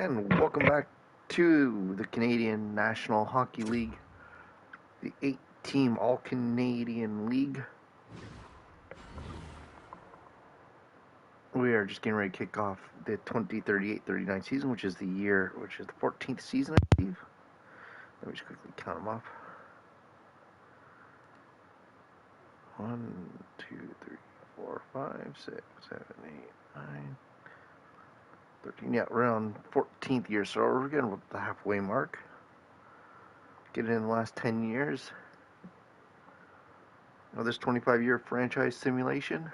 And welcome back to the Canadian National Hockey League, the 8-team All-Canadian League. We are just getting ready to kick off the 2038-39 season, which is the 14th season, I believe. Let me just quickly count them off. 1, 2, 3, 4, 5, 6, 7, 8, 9, 13. Yeah, we're on 14th year, so we're getting up the halfway mark. Getting in the last 10 years. Now this 25-year franchise simulation.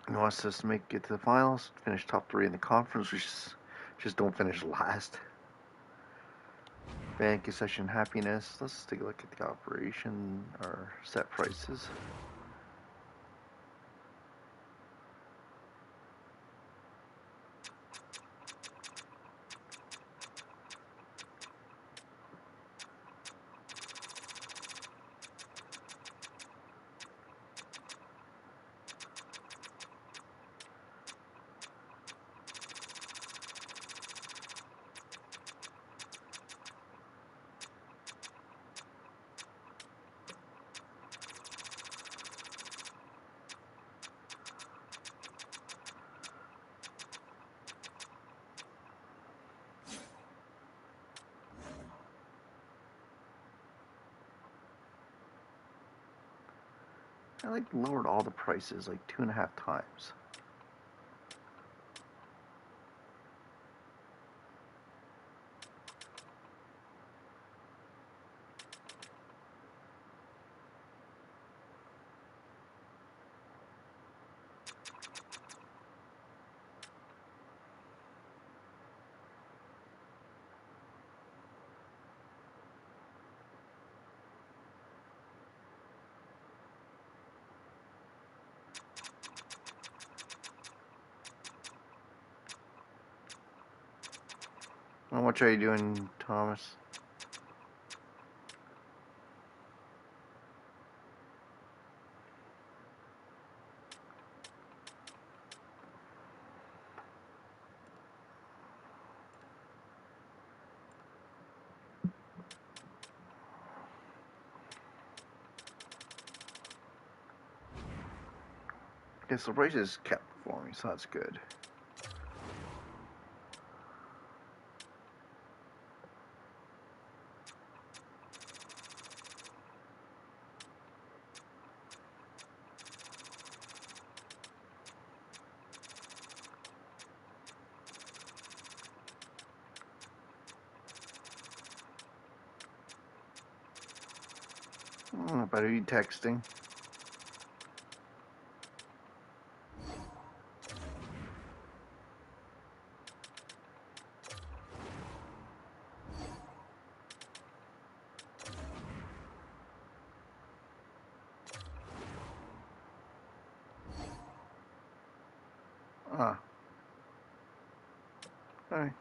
He wants us to make it to the finals, finish top 3 in the conference, just don't finish last. Fan concession happiness. Let's take a look at the operation, our set prices. I lowered all the prices 2.5 times. How much are you doing, Thomas? Okay, so the price is kept for me, so that's good. Better you texting. Alright.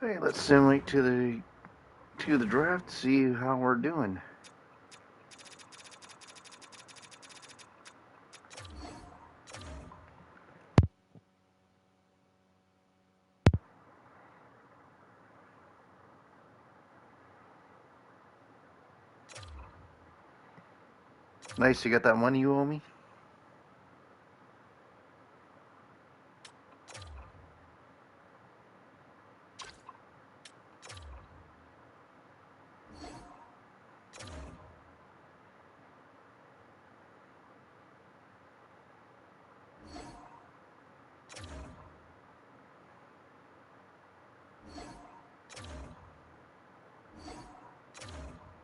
Hey, let's simulate to the draft, see how we're doing. Nice, you got that money you owe me?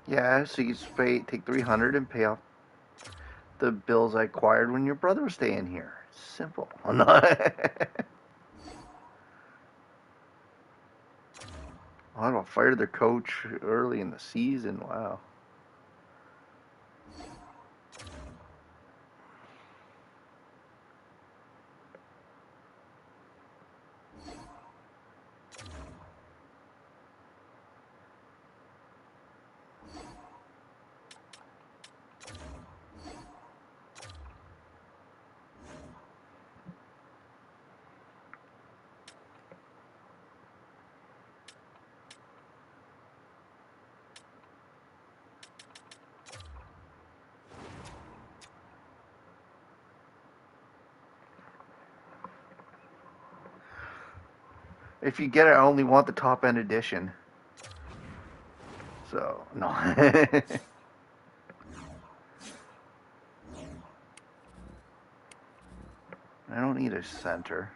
Yeah, so you take 300 and pay off the bills I acquired when your brother was staying here. Simple. Oh, fired their coach early in the season. Wow. If you get it, I only want the top end edition. So, no. I don't need a center.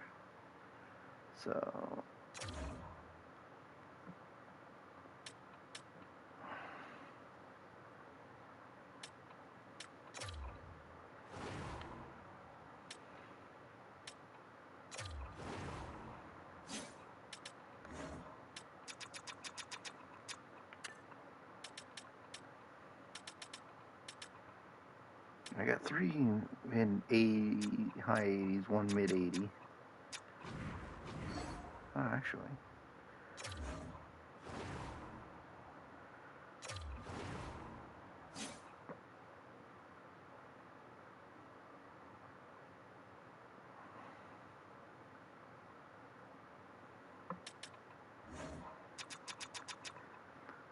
So, I got 3 in 80, high 80s, 1 mid 80. Oh, actually.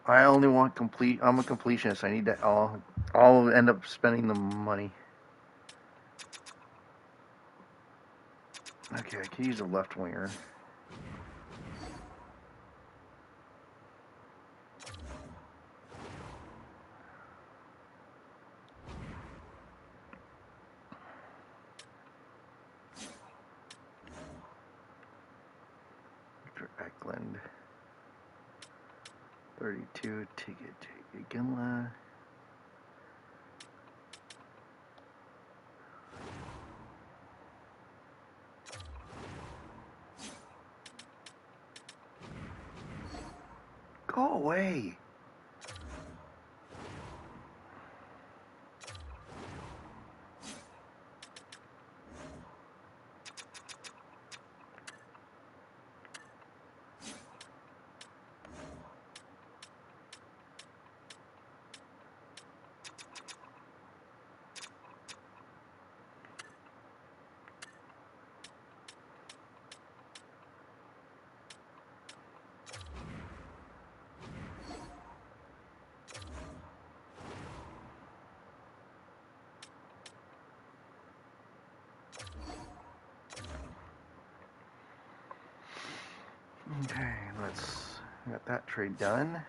I only want complete. I'm a completionist. I need that. I'll end up spending the money. Okay, I can use a left winger. For Eklund. 32. Take it. Ginla. Go away. Okay, let's get that trade done.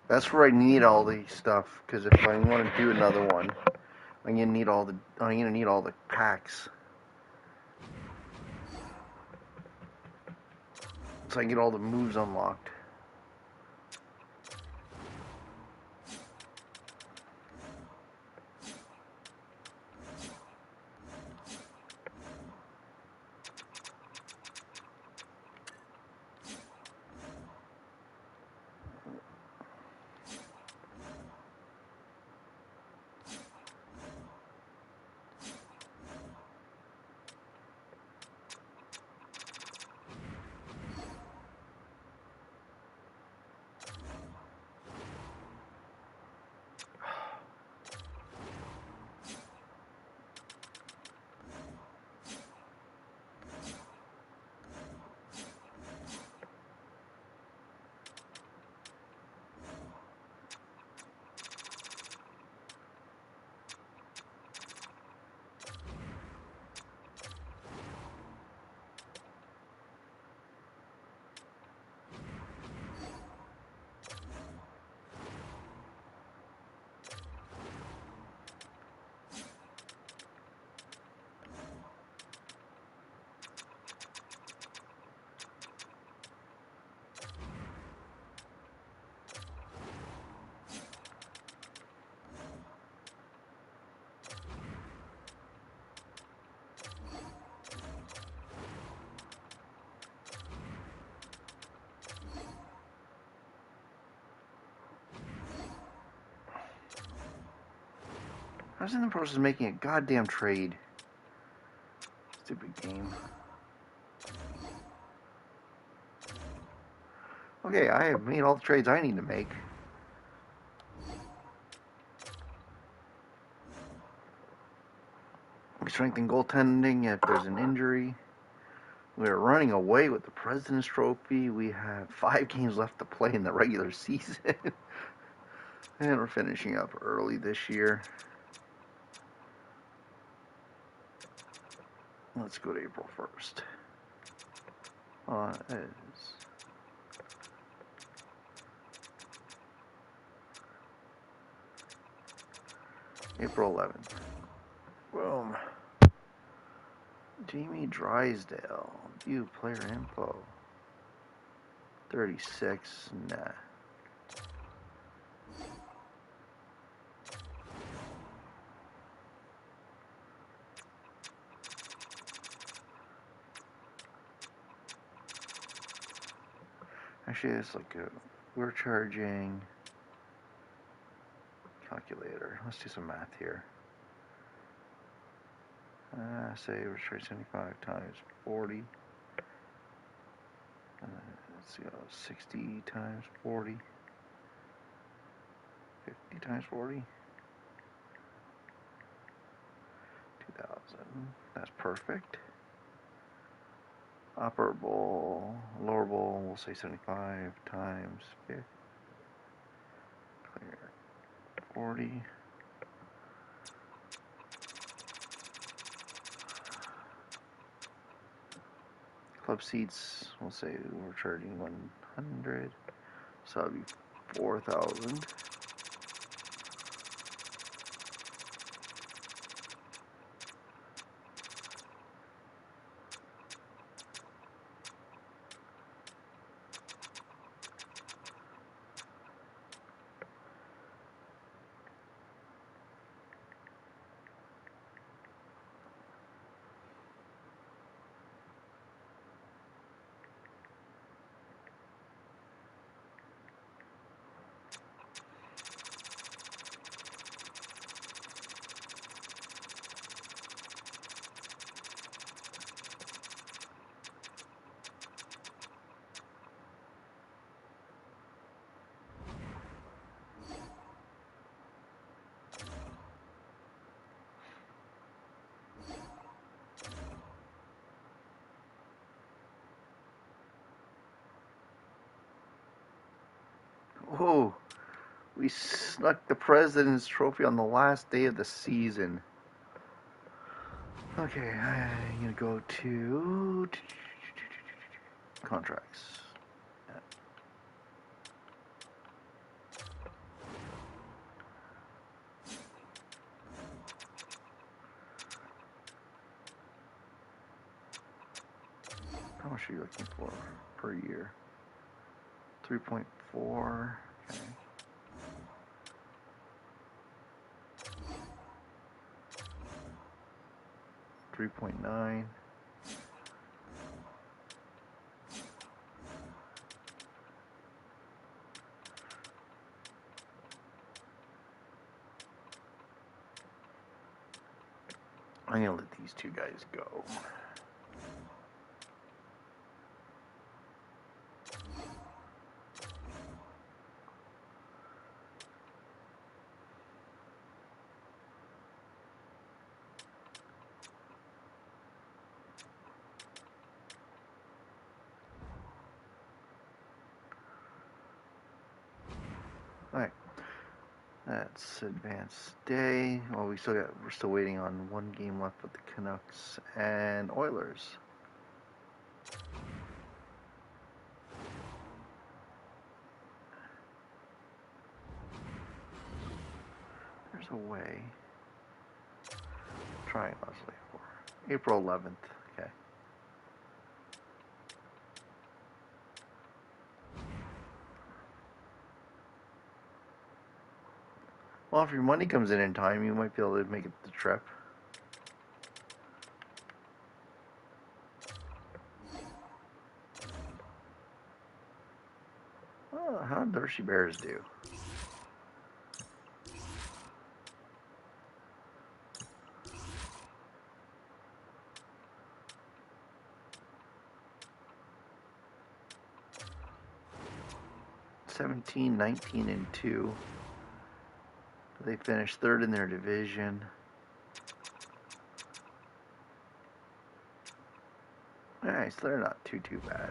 That's where I need all the stuff, because if I want to do another one, I'm gonna need all the packs, so I can get all the moves unlocked. I was in the process of making a goddamn trade. Stupid game. Okay, I have made all the trades I need to make. We strengthen goaltending if there's an injury. We're running away with the President's Trophy. We have 5 games left to play in the regular season. And we're finishing up early this year. Let's go to April 1st. Is April 11th. Boom. Jamie Drysdale. View player info. 36. Nah. Actually, it's like we're charging calculator. Let's do some math here. Say we're charging 75 times 40. Let's go 60 times 40. 50 times 40. 2,000. That's perfect. Upper bowl, lower bowl, we'll say 75 times 50. Clear 40. Club seats, we'll say we're charging 100. So that'll be 4,000. Whoa, we snuck the President's Trophy on the last day of the season. Okay, I'm gonna go to contracts. How much are you looking for per year? 3.4. Okay. 3.9. I'm gonna let these two guys go. Alright. That's advanced day. Well, we're still waiting on one game left with the Canucks and Oilers. There's a way. Trying Leslie for April 11th. Okay. Well, if your money comes in time, you might be able to make it the trip. Oh, how did the Hershey Bears do? 17, 19, and 2. They finished third in their division. Nice, they're not too bad.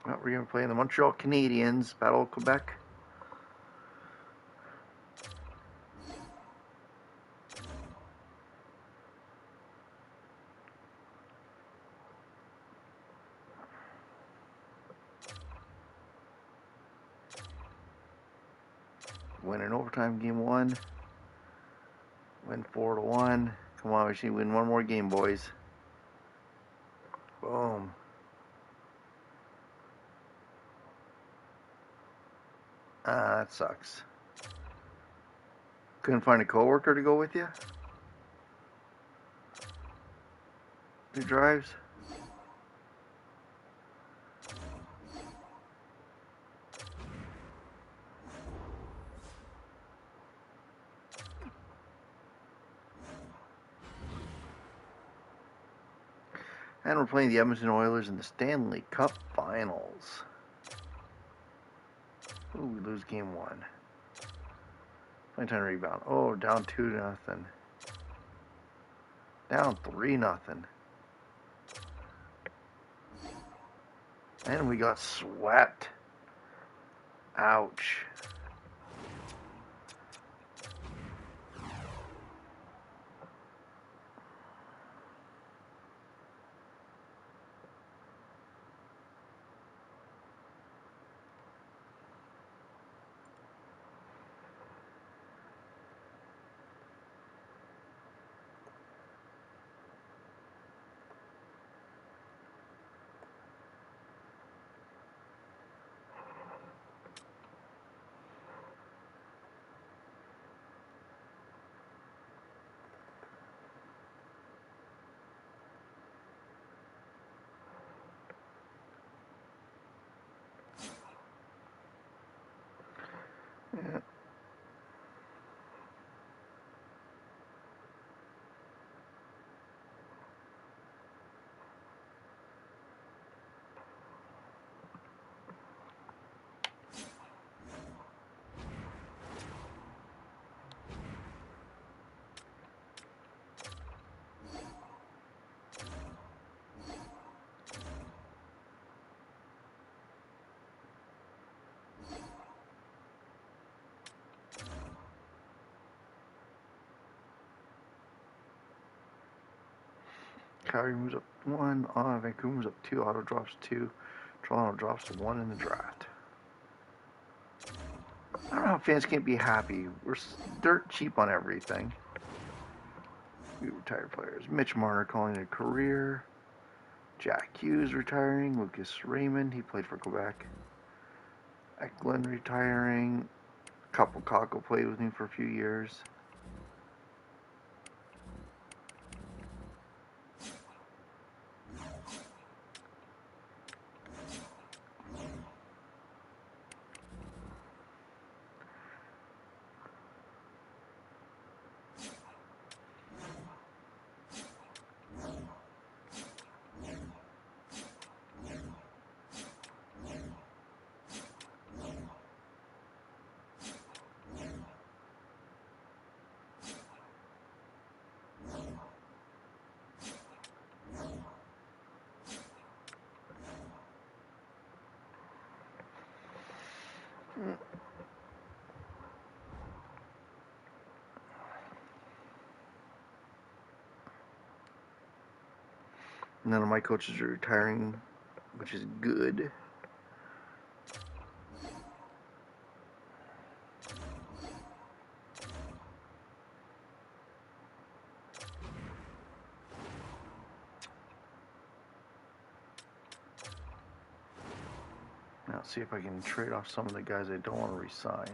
Well, we're going to play the Montreal Canadiens, Battle of Quebec. Win in overtime, game 1. Win 4-1. Come on, we should win one more game, boys. Boom. Ah, that sucks. Couldn't find a coworker to go with you? Who drives? And we're playing the Edmonton Oilers in the Stanley Cup Finals. Ooh, we lose game 1. Playing time rebound. Oh, down 2-0. Down 3-0. And we got swept. Ouch. Yeah. Calgary moves up 1. Vancouver moves up 2. Ottawa drops 2. Toronto drops 1 in the draft. I don't know how fans can't be happy. We're dirt cheap on everything. We retired players. Mitch Marner calling it a career. Jack Hughes retiring. Lucas Raymond, he played for Quebec. Eklund retiring. Couple Kako played with me for a few years. None of my coaches are retiring, which is good. Now, see if I can trade off some of the guys I don't want to resign.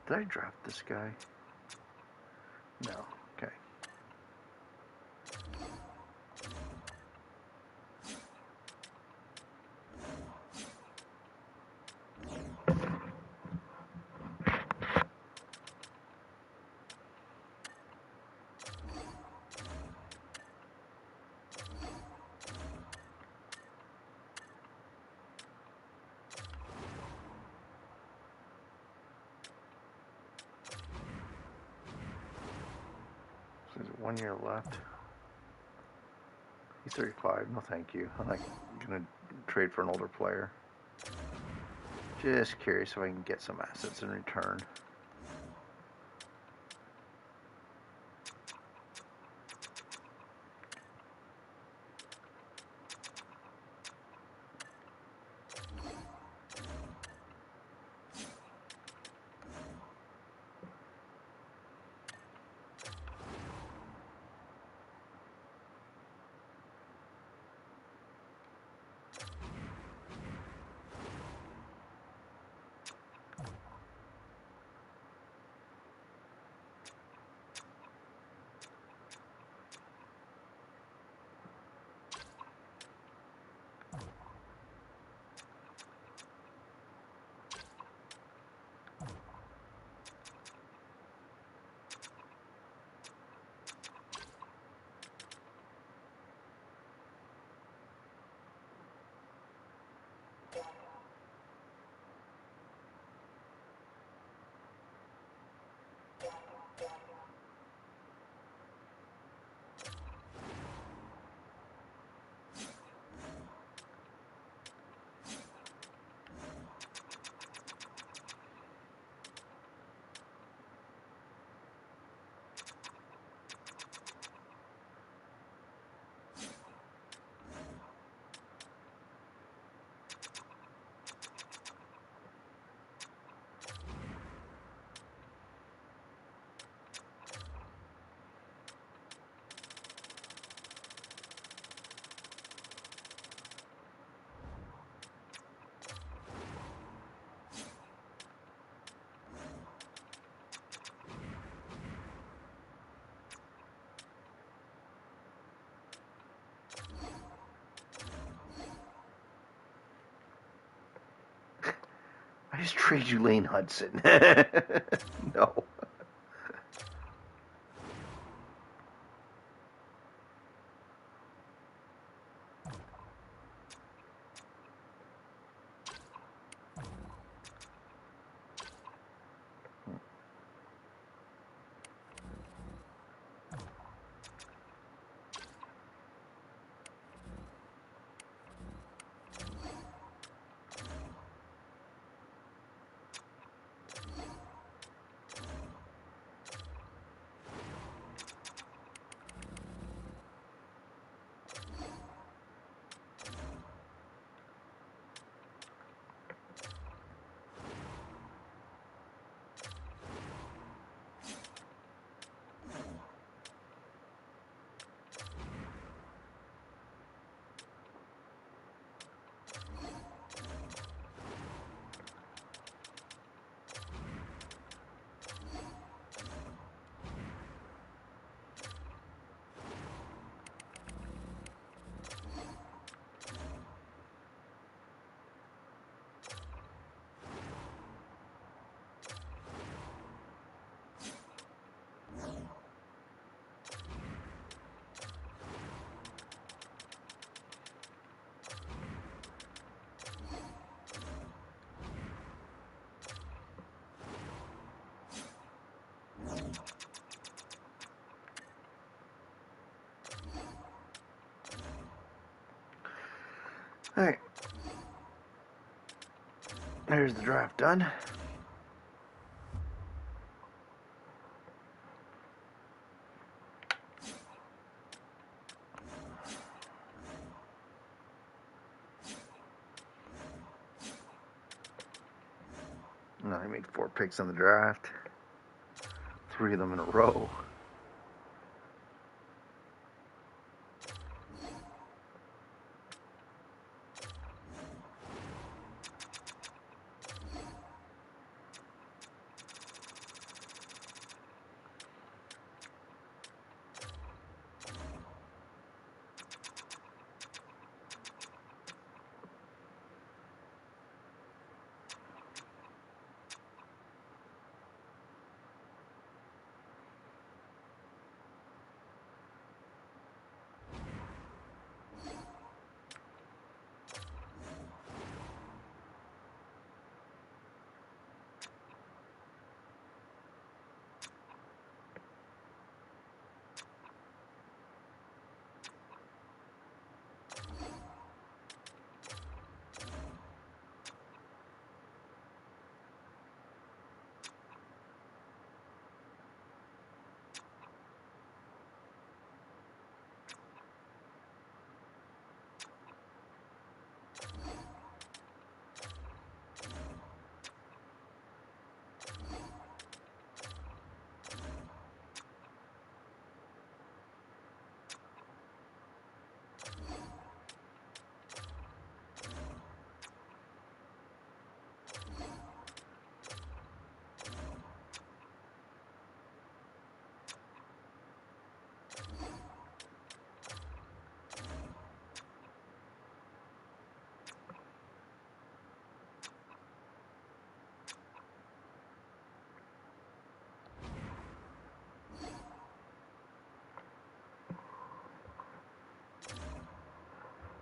Did I draft this guy? No. Okay. So there's 1 year left. He's 35. No, thank you. I'm not gonna trade for an older player. Just curious if I can get some assets in return. I just trade you Lane Hudson. No. All right. There's the draft done. And I made 4 picks on the draft. 3 of them in a row.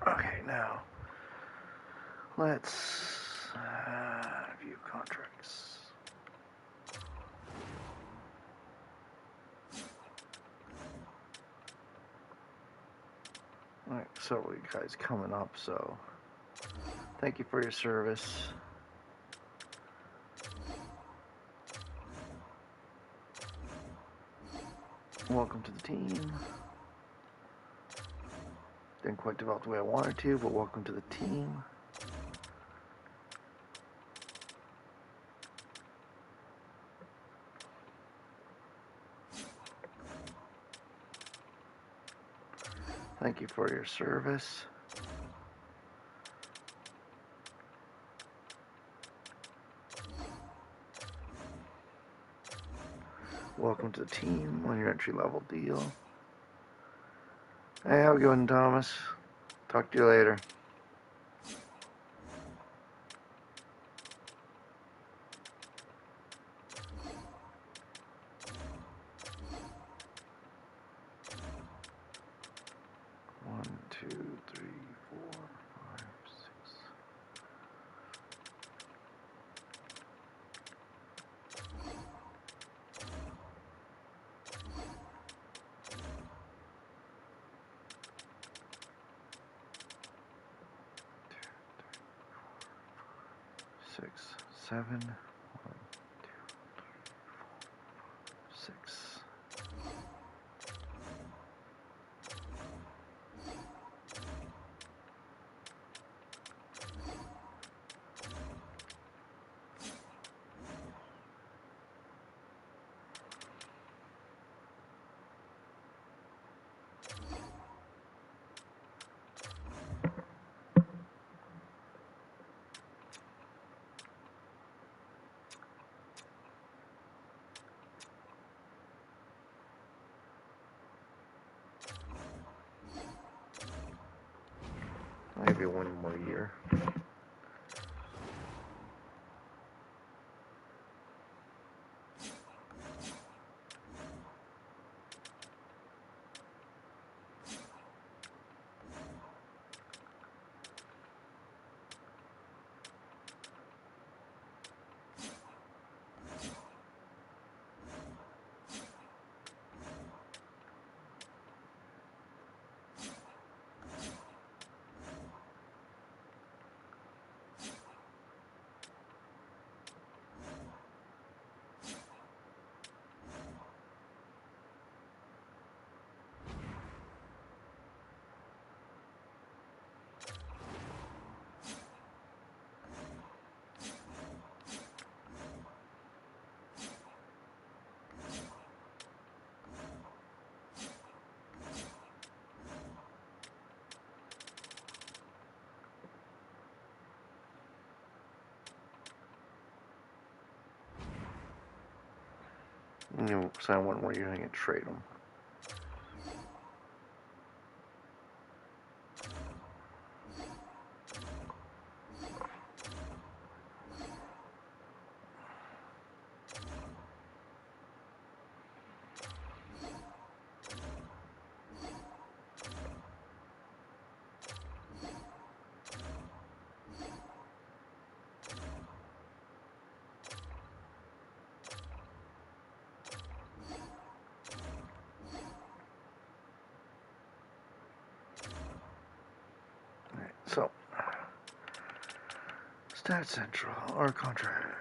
Okay, now let's view contracts. Alright, several of you guys coming up, so thank you for your service. Welcome to the team. Didn't quite develop the way I wanted to, but welcome to the team. Thank you for your service. Welcome to the team on your entry-level deal. Hey, how we going, Thomas? Talk to you later. One, two, three, four, five, six. Six, seven, 1, 2, 3, 4, 6. Maybe 1 more year. You sign one where you're going to trade them. So, Stat Central, our contracts.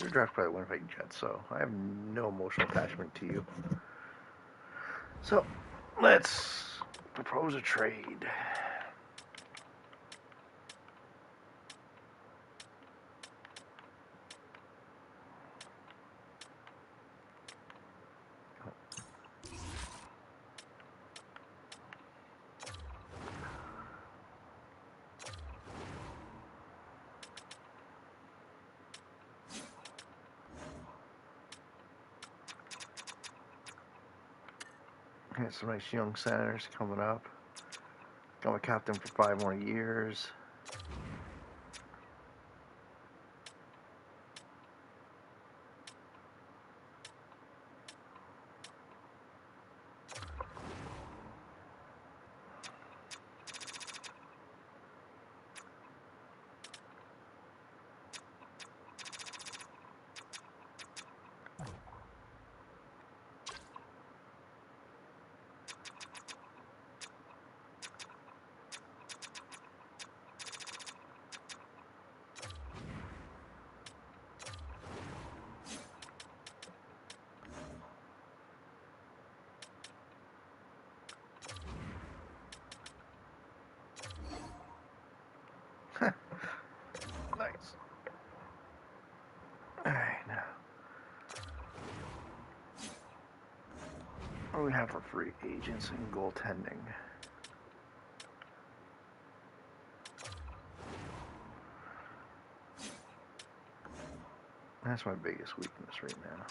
Your draft probably Winnipeg Jets, so I have no emotional attachment to you. So, let's propose a trade. Got some nice young centers coming up. Got my captain for 5 more years. What do we have for free agents and goaltending? That's my biggest weakness right now.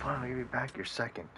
Fine, I'll give you back your second.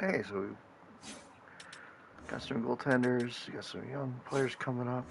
Hey, so we got some goaltenders, got some young players coming up.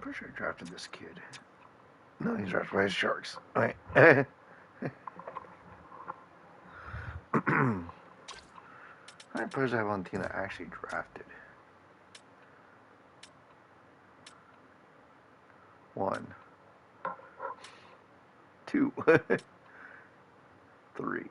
Pretty sure I drafted this kid. No, he's drafted by his Sharks. All right. How many players do I have on the team that I actually drafted? 1, 2, 3.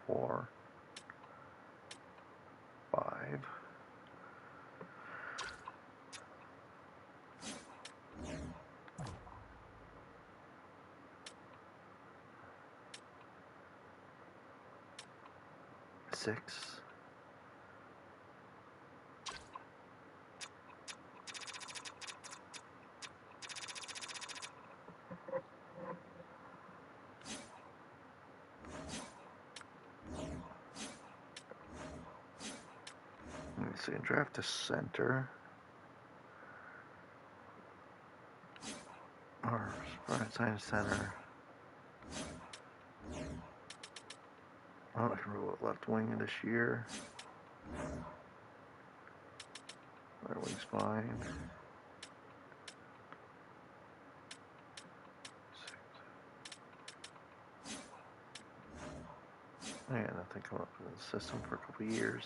4, 5. 6. Let me see. Draft a center. Or right side center. I'm not sure what left wing this year. Right wing's fine. 6. Yeah, nothing come up in the system for a couple of years.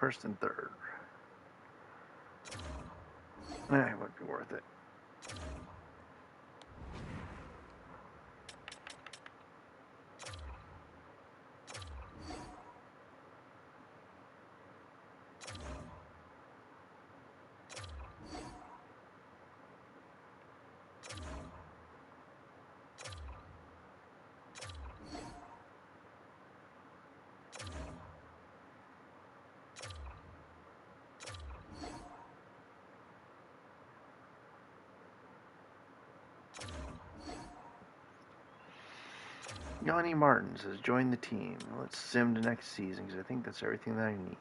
first and third. It might be worth it. Yanni Martins has joined the team. Let's sim to next season because I think that's everything that I need.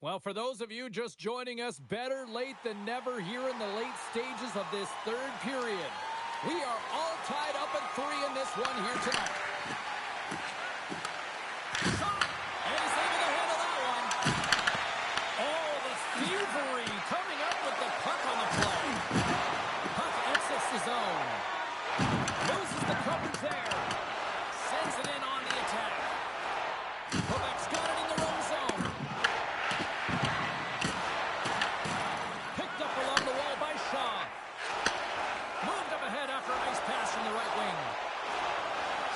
Well, for those of you just joining us, better late than never here in the late stages of this third period. We are all tied up at 3 in this one here tonight. Shot! And he's able to handle that one. Oh, the thievery coming up with the puck on the play. Puck exits the zone. Loses the coverage there. Sends it in on the attack. Quebec's got it in their own zone. Picked up along the wall by Shaw. Moved up ahead after a nice pass from the right wing.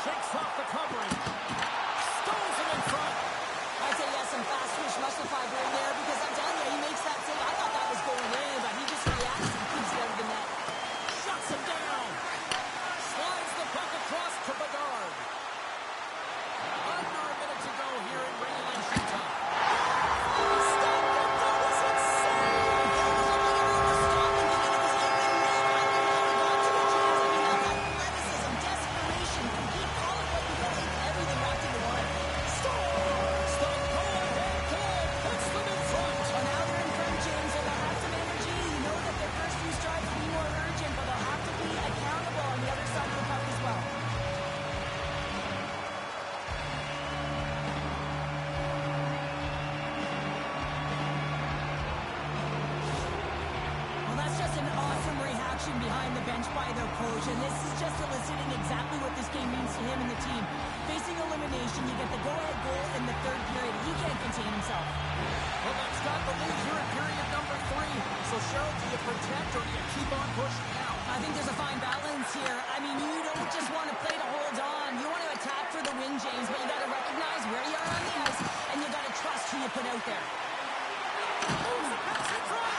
Shakes off the coverage. Stones him in front. I'd say yes, some fast twitch muscle fiber in there because I'm telling you, he makes that save. I thought that was going in, but he just reacts and keeps it out of the net. Shuts him down. Slides the puck across to Bedard. Under a minute to go here in regulation time. Behind the bench by the coach, and this is just eliciting exactly what this game means to him and the team. Facing elimination, you get the go-ahead goal in the third period. He can't contain himself. Well, that's got the lead here in period number 3. So, Cheryl, do you protect or do you keep on pushing out? I think there's a fine balance here. I mean, you don't just want to play to hold on. You want to attack for the win, James, but you got to recognize where you are on the ice, and you got to trust who you put out there. Moves the pass in front.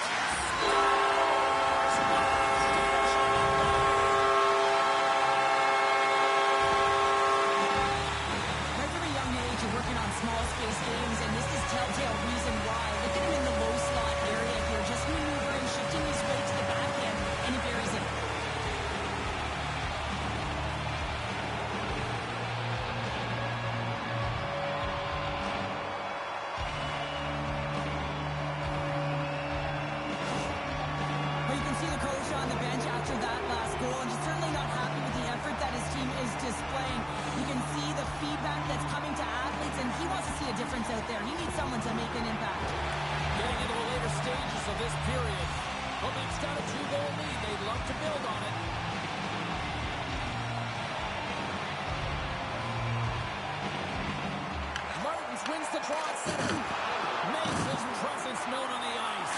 Working on small space games, and this is telltale reason why. Look at him in the low slot area here, just maneuvering, shifting his way to the backhand, and he buries it. Well, you can see the coach on the bench after that last goal, and just certainly not happy with the effort that his team is displaying. You can see the feedback that's coming to athletes, and he wants to see a difference out there. He needs someone to make an impact. Getting into the later stages of this period. Quebec's got a 2-goal lead. They'd love to build on it. Martins wins the draw at center. Makes his presence known on the ice.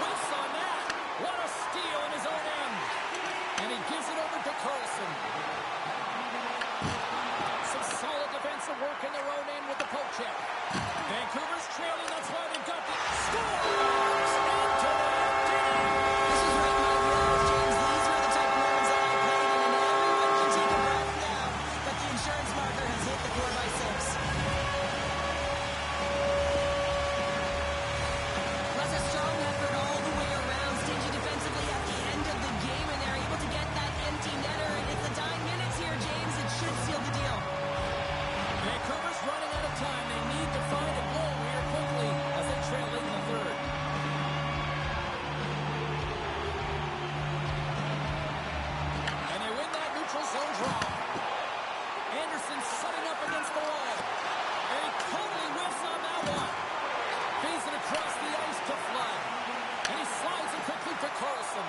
Whiffs on that. What a steal in his own end. And he gives it over to Carlson. Some solid defensive work in their own end with the poke check. Vancouver's trailing. That's why they've got the scores into the empty. This is right in my wheelhouse, James. These are the type of moments that I played in, and everyone can take a breath now. But the insurance marker has hit the 4x6. That's a strong effort all the way around, stingy defensively at the end of the game, and they're able to get that empty netter. And it's the dying minutes here, James. It should seal the deal. Vancouver's running out of time. They need to find a goal here quickly as they trail late in the third. And they win that neutral zone draw. Anderson setting up against the wall. And he totally whiffs on that one. Feeds it across the ice to Flood. And he slides it quickly to Carlson.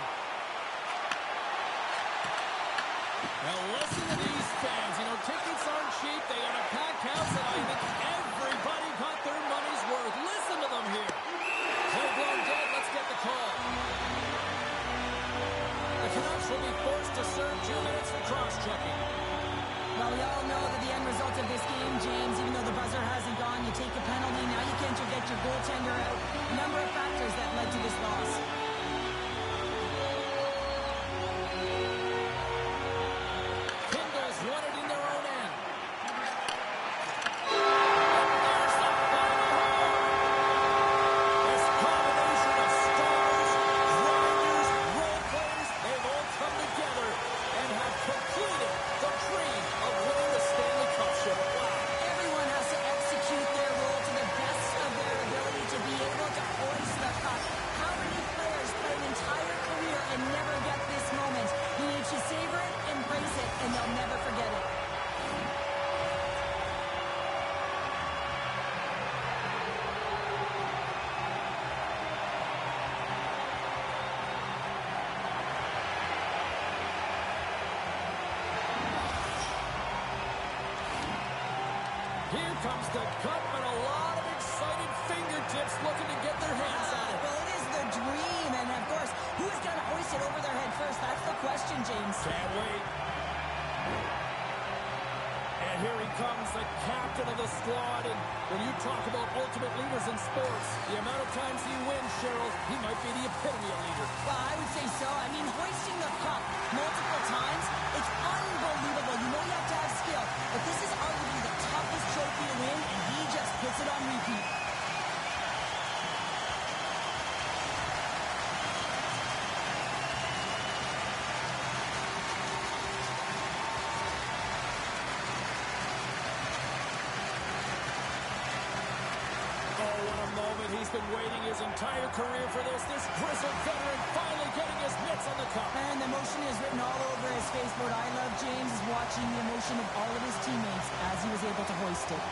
Now listen to these fans. You know, tickets aren't cheap. They got a packed house, and I think everybody got their money's worth. Listen to them here. Play blown dead. Let's get the call. The Canucks will be forced to serve 2 minutes for cross-checking. comes the cup, and a lot of excited fingertips looking to get their hands on it. Well, it is the dream, and of course, who's going to hoist it over their head first? That's the question, James. Can't wait. And here he comes, the captain of the squad. And when you talk about ultimate leaders in sports, the amount of times he wins, Cheryl, he might be the epitome of leader. Well, I would say so. I mean, hoisting the cup multiple times, it's unbelievable. You know you have to have skill, but this is arguably the toughest trophy to win, and he just puts it on repeat. He's been waiting his entire career for this. This grizzled veteran finally getting his mitts on the cup. And the emotion is written all over his face. What I love, James, is watching the emotion of all of his teammates as he was able to hoist it.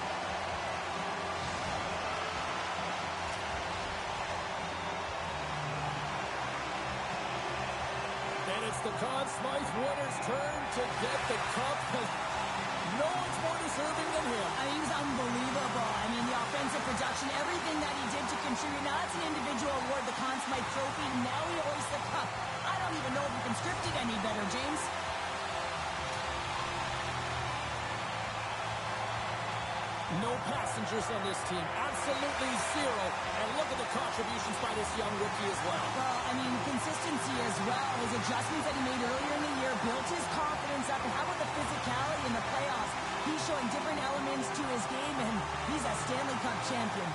And it's the Conn Smythe winner's turn to get the cup. No one's more deserving than him. I mean, he was unbelievable. I mean, the offensive production, everything that he did to contribute. Now, that's an individual award, the Conn Smythe Trophy. Now he hoists the cup. I don't even know if you can script it any better, James. No passengers on this team. Absolutely zero. And look at the contributions by this young rookie as well. Well, I mean, consistency as well. His adjustments that he made earlier in the year built his confidence up. And how about the physicality in the playoffs? He's showing different elements to his game, and he's a Stanley Cup champion.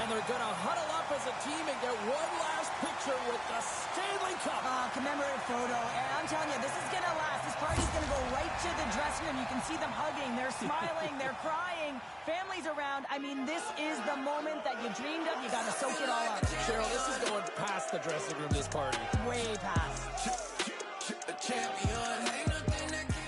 And they're going to huddle up as a team and get one last picture with the Stanley Cup. Commemorative photo. And I'm telling you, this is going to last. This party's going to go right to the dressing room. You can see them hugging. They're smiling. They're crying. Families around. I mean, this is the moment that you dreamed of. You got to soak it all up. Cheryl, this is going past the dressing room, this party. Way past. A champion. Ain't nothing that can...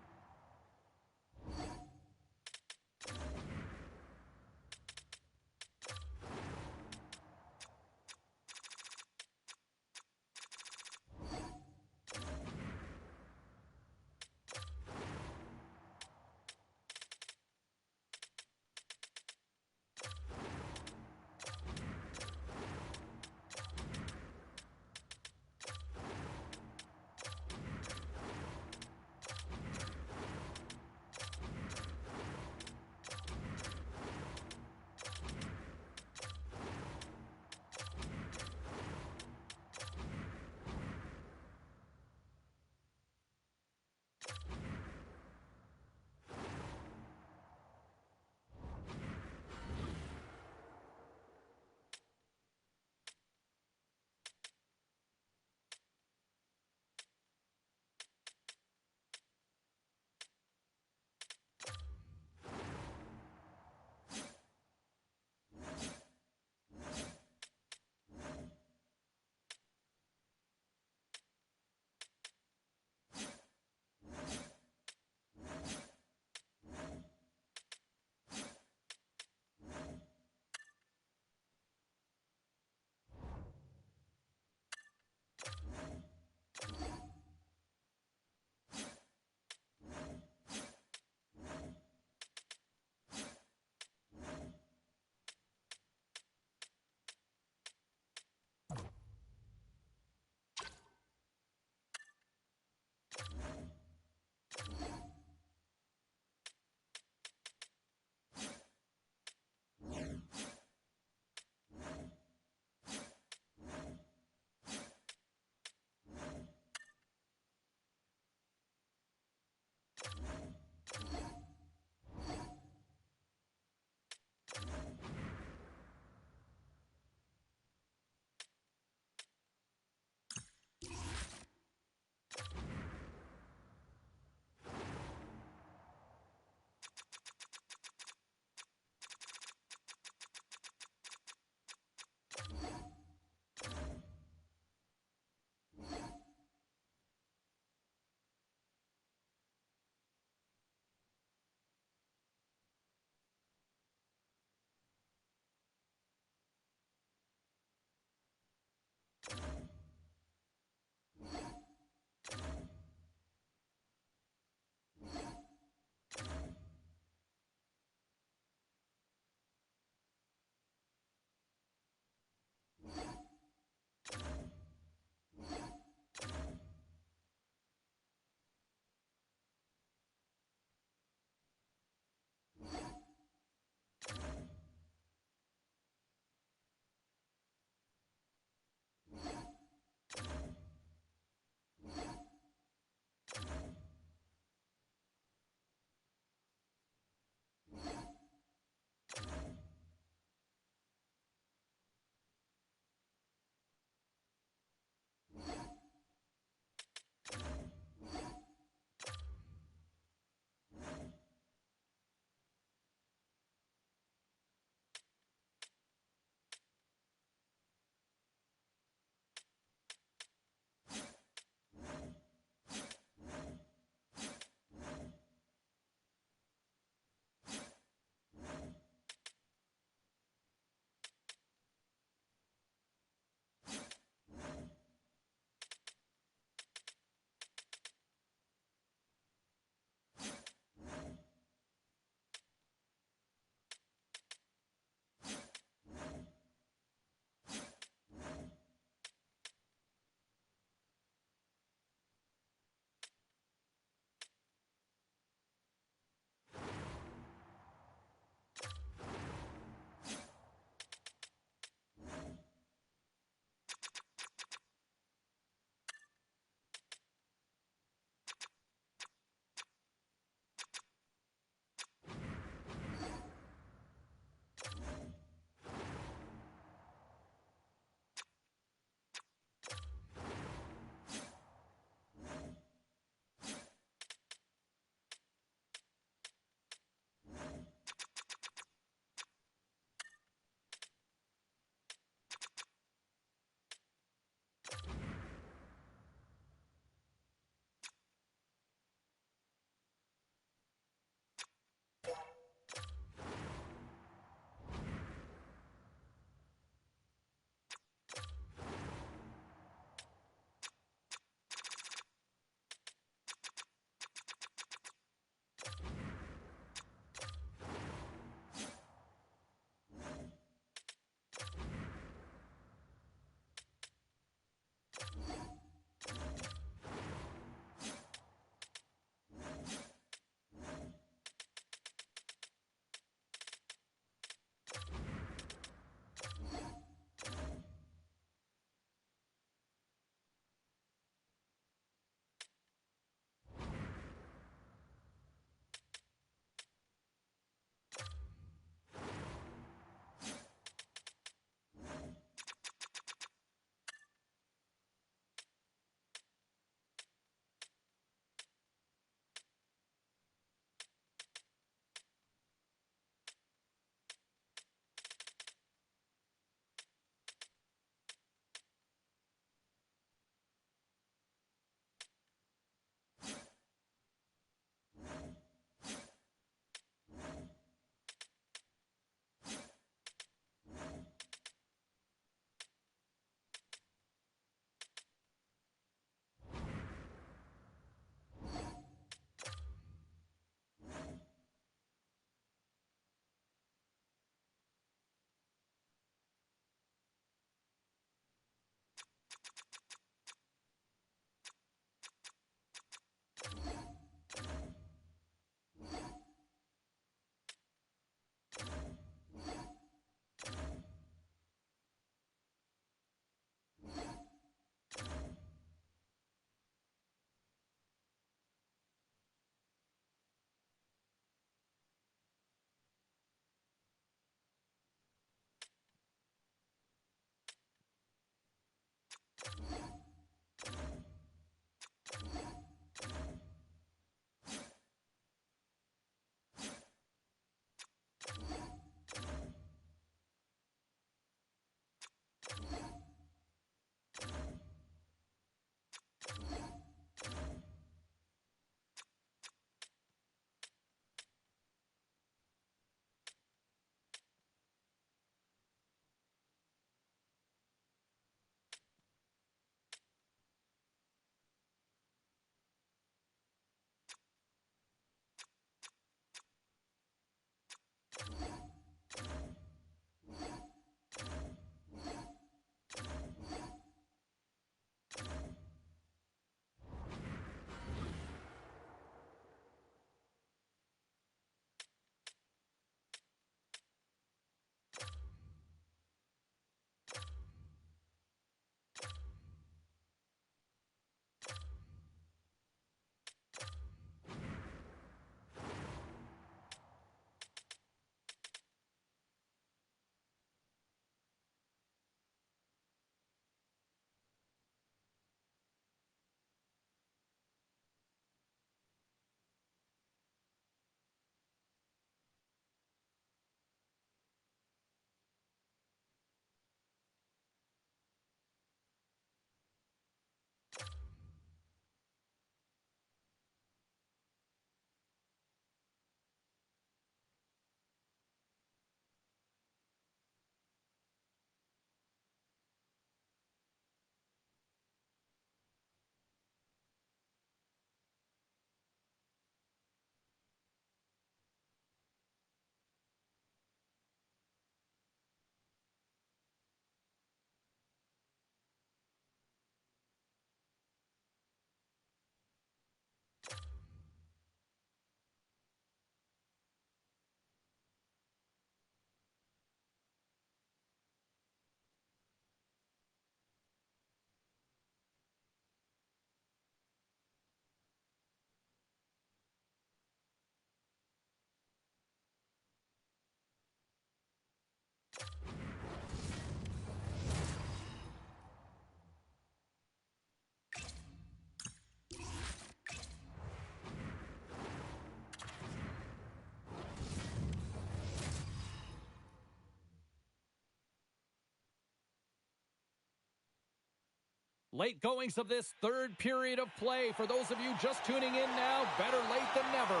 Late goings of this third period of play. For those of you just tuning in now, better late than never.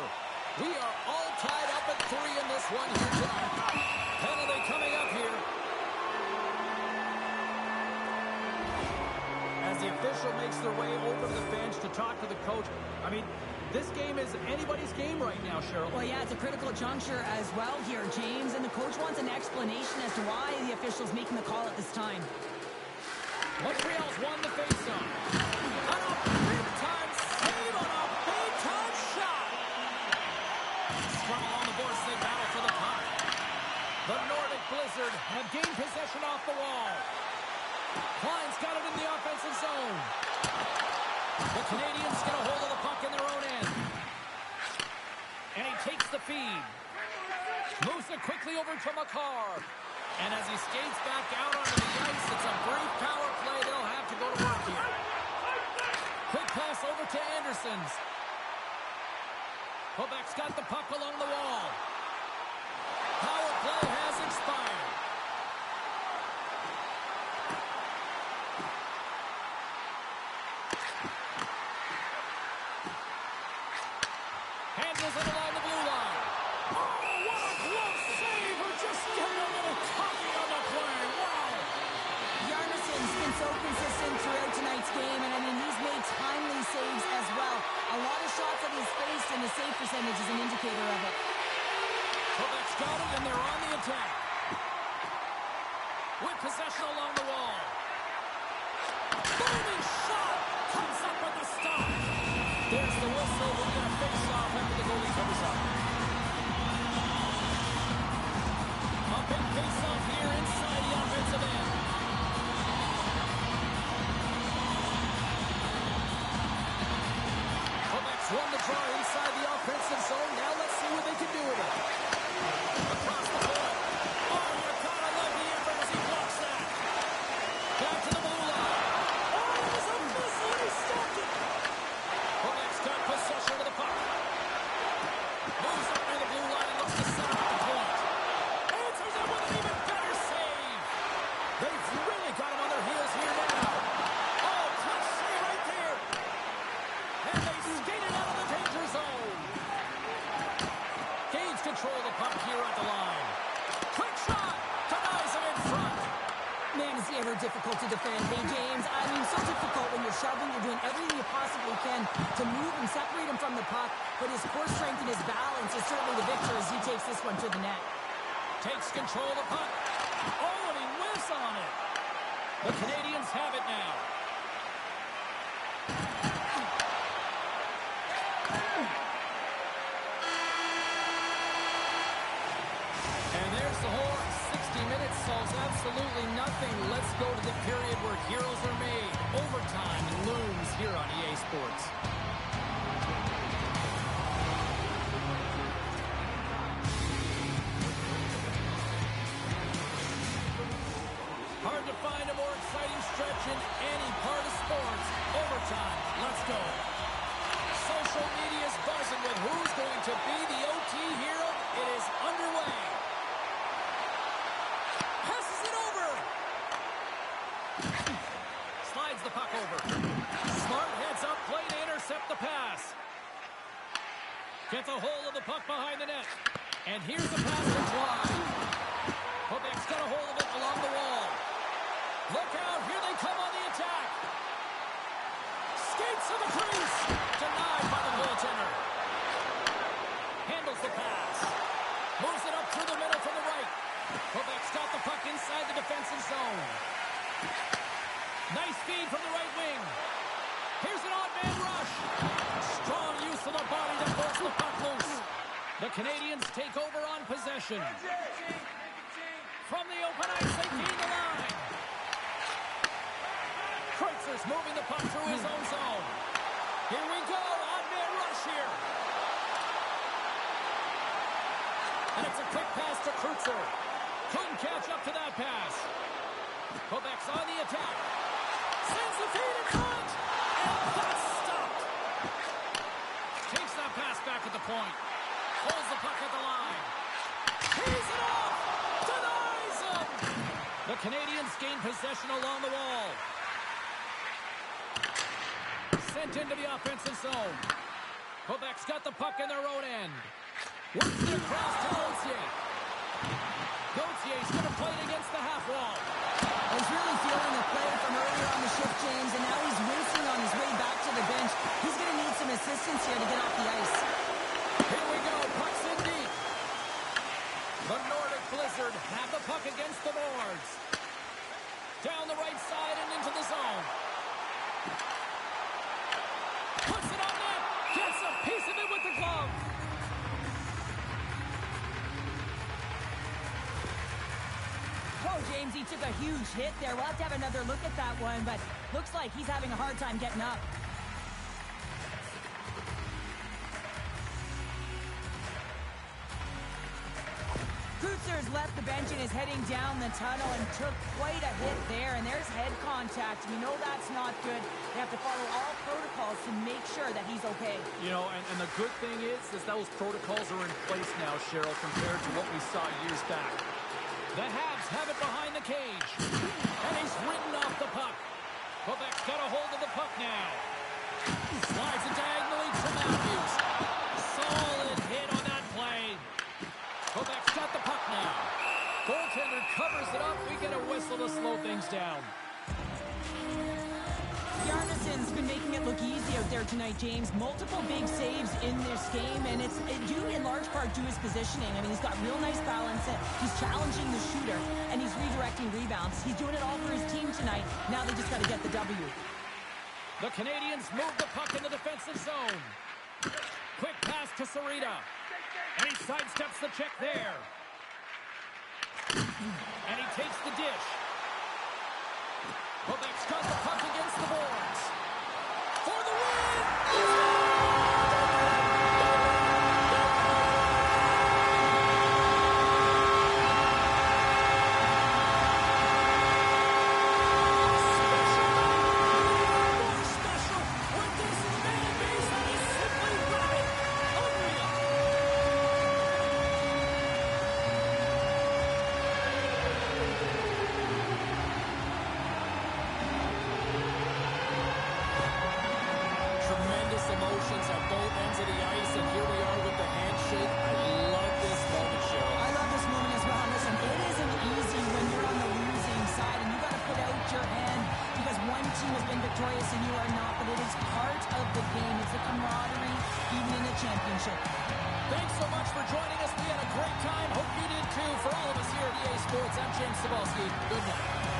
We are all tied up at 3 in this one here tonight. Penalty coming up here. As the official makes their way over to the bench to talk to the coach, I mean, this game is anybody's game right now, Cheryl. Well, yeah, it's a critical juncture as well here, James, and the coach wants an explanation as to why the official's making the call at this time. Montreal's won the faceoff. On a big-time save on a big-time shot. Strong on the boards, they battle for the puck. The Nordic Blizzard have gained possession off the wall. Klein's got it in the offensive zone. The Canadians get a hold of the puck in their own end. And he takes the feed. Moves it quickly over to McCarr. And as he skates back out onto the ice, it's a brief power play. They'll have to go to work here. Quick pass over to Andersons. Quebec's got the puck along the wall. Power play has expired. Handles it along the blue line. Oh, what a glove save! Or just getting a little coffee on the play. Wow! Yarnison's been so consistent throughout tonight's game, and I mean, he's made timely saves as well. A lot of shots that he's faced, and the save percentage is an indicator of it. Quebec's got it, and they're on the attack. With possession along the wall. Booming shot! Comes up with the stop. There's the whistle. We'll get a face-off after the goalie comes up. A big face-off here inside the offensive end. Quebec's won the draw inside the offensive zone. Now let's see what they can do with it. Across the point. Oh, you gotta love the effort as he blocks that. Back to the blue line. Oh, it was a miss and he stopped it. Quebec's got possession of the puck. Moves up near the blue line and looks to set up the point. Answers it with an even better save. They've really got him on their heels here now. Oh, clutch save right there. And they skate it out of the danger zone. Gains control of the puck here at the line. Quick shot. Denies him in front. Man, is he ever difficult to defend. Hey, James, I mean, so difficult when you're shoving. You're doing everything you possibly can to move and separate him from the puck. But his core strength and his balance is certainly the victor as he takes this one to the net. Takes control of the puck. Oh, and he whiffs on it. The Canadians have it now. And there's the horn. 60 minutes solves absolutely nothing. Let's go to the period where heroes are made. Overtime looms here on EA Sports. Hard to find a more exciting stretch in any part of sports. Overtime. Let's go. Social media's buzzing with who's going to be the OT hero. It is underway. Passes it over. Slides the puck over. Smart heads up play to intercept the pass. Gets a hold of the puck behind the net. And here's the pass to Klein. Quebec's got a hold of it along the wall. Look out, here they come on the attack. Skates to the crease. Denied by the goaltender. Handles the pass. Moves it up through the middle from the right. Quebec's got the puck inside the defensive zone. Nice feed from the right wing. Here's an odd man rush. Strong use of the body to force the puck loose. The Canadians take over on possession. From the open ice, they gain the line. Kreutzer's moving the puck through his own zone. Here we go, odd man rush here. And it's a quick pass to Kreutzer. Couldn't catch up to that pass. Quebec's on the attack. Sends the feed in front. And that's stopped. Takes that pass back at the point. Holds the puck at the line. He's it off. Denies him. The Canadians gain possession along the wall. Sent into the offensive zone. Quebec's got the puck in their own end. Works it across to Gauthier. Gauthier's going to play it against the half wall. He's really feeling the play from earlier on the shift, James, and now he's racing on his way back to the bench. He's going to need some assistance here to get off the ice. Here we go. Puck's in deep. The Nordic Blizzard have the puck against the boards. Down the right side and into the zone. Puts it on net. Gets a piece of it with the glove. Oh, James, he took a huge hit there. We'll have to have another look at that one, but looks like he's having a hard time getting up. Kutzer's left the bench and is heading down the tunnel and took quite a hit there, and there's head contact. We know that's not good. They have to follow all protocols to make sure that he's okay. You know, and the good thing is those protocols are in place now, Cheryl, compared to what we saw years back. The Habs have it behind the cage. And he's ridden off the puck. Quebec's got a hold of the puck now. Slides it diagonally to Matthews. Solid hit on that play. Quebec's got the puck now. Goaltender covers it up. We get a whistle to slow things down. Yarnisson's been making it look easy out there tonight, James. Multiple big saves in this game, and it's due in large part to his positioning. I mean, he's got real nice balance. He's challenging the shooter, and he's redirecting rebounds. He's doing it all for his team tonight. Now they just got to get the W. The Canadians move the puck in the defensive zone. Quick pass to Sarita. And he sidesteps the check there. And he takes the dish. Quebec's got the puck against the boards. For the win! Thanks so much for joining us. We had a great time. Hope you did too. For all of us here at EA Sports, I'm James Cebulski. Good night.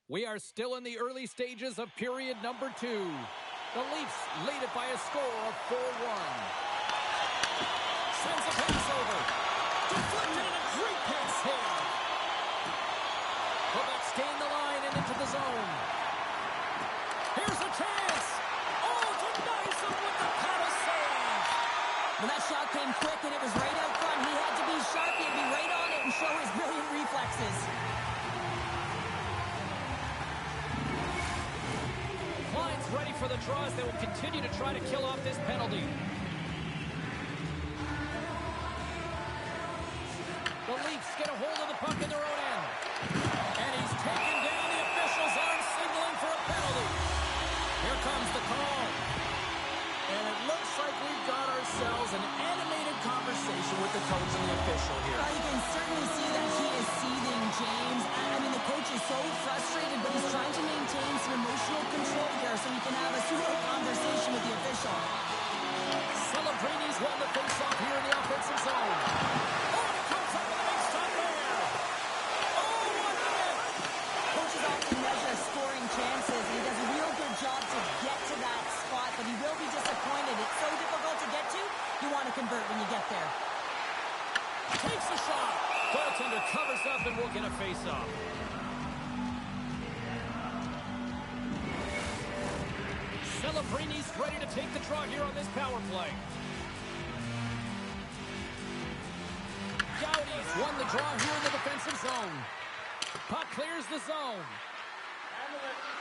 We are still in the early stages of period number 2. The Leafs lead it by a score of 4-1. sends a pass over. Deflected and a great pass save. Quebec's gained the line and into the zone. Here's a chance. Oh, denies him with the paddle save. Well, that shot came quick, and it was right out front. He had to be sharp. He had to be right on it and show his brilliant reflexes. Line's ready for the draws. They will continue to try to kill off this penalty. The Leafs get a hold of the puck in their own end. And he's taken down. The officials are signaling for a penalty. Here comes the call. And it looks like we've got ourselves an animated conversation with the coach and the official here. Well, you can certainly see that he is seething, James. I mean, the coach is so frustrated, but he's trying to maintain some emotional control here so he can have a suitable conversation with the official. Celebrini's won the face-off here in the offensive zone. Oh, it comes up with a big stop there. Oh, what a hit! Coaches often measure scoring chances, and he does a real good job to get to that spot, but he will be disappointed. It's so difficult to get to, you want to convert when you get there. Takes a shot. Goaltender covers up and will get a face-off. Celebrini's ready to take the draw here on this power play. Gaudi's won the draw here in the defensive zone. Puck clears the zone.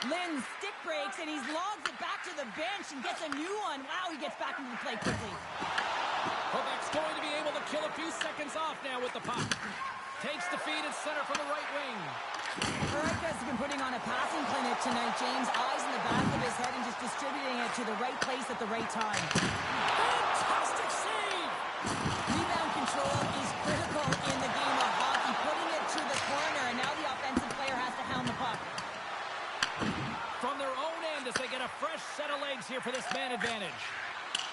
Lynn stick breaks, and he's logged it back to the bench and gets a new one. Wow, he gets back into the play quickly. Quebec's going to be able to kill a few seconds off now with the puck. Takes the feed at center from the right wing. Barreca's been putting on a passing clinic tonight, James. Eyes in the back of his head and just distributing it to the right place at the right time. Fantastic save! Rebound control is critical in the game of hockey. Putting it to the corner, and now the offensive player has to hound the puck. From their own end as they get a fresh set of legs here for this man advantage.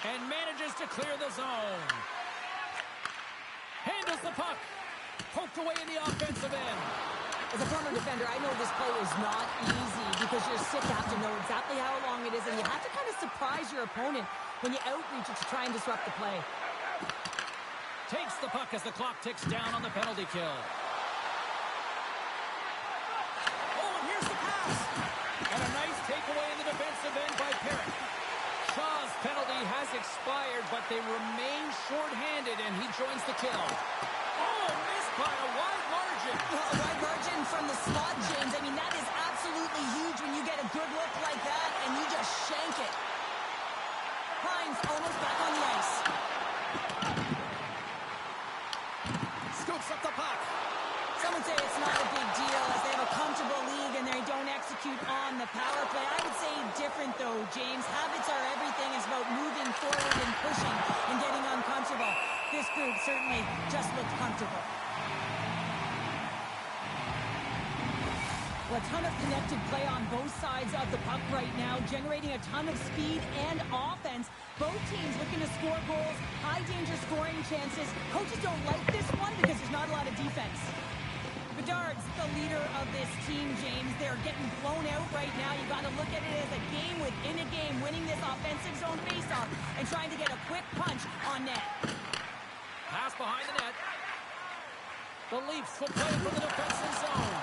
And manages to clear the zone. Handles the puck. Poked away in the offensive end. As a former defender, I know this play is not easy because you're sick to have to know exactly how long it is, and you have to kind of surprise your opponent when you outreach it to try and disrupt the play. Takes the puck as the clock ticks down on the penalty kill. Oh, and here's the pass. And a nice takeaway in the defensive end by Perrick. Shaw's penalty has expired, but they remain shorthanded, and he joins the kill. Oh, missed by a wide margin. Well, a wide margin from the slot, James. I mean, that is absolutely huge when you get a good look like that and you just shank it. Hines almost back on the ice. Scoops up the puck. Some would say it's not a big deal as they have a comfortable league and they don't execute on the power play. I would say different, though, James. Habits are everything. It's about moving forward and pushing and getting uncomfortable. This group certainly just looked comfortable. Well, a ton of connected play on both sides of the puck right now, generating a ton of speed and offense. Both teams looking to score goals, high-danger scoring chances. Coaches don't like this one because there's not a lot of defense. Bedard's the leader of this team, James. They're getting blown out right now. You got to look at it as a game within a game, winning this offensive zone faceoff and trying to get a quick punch on net. Pass behind the net. The Leafs will play from the defensive zone.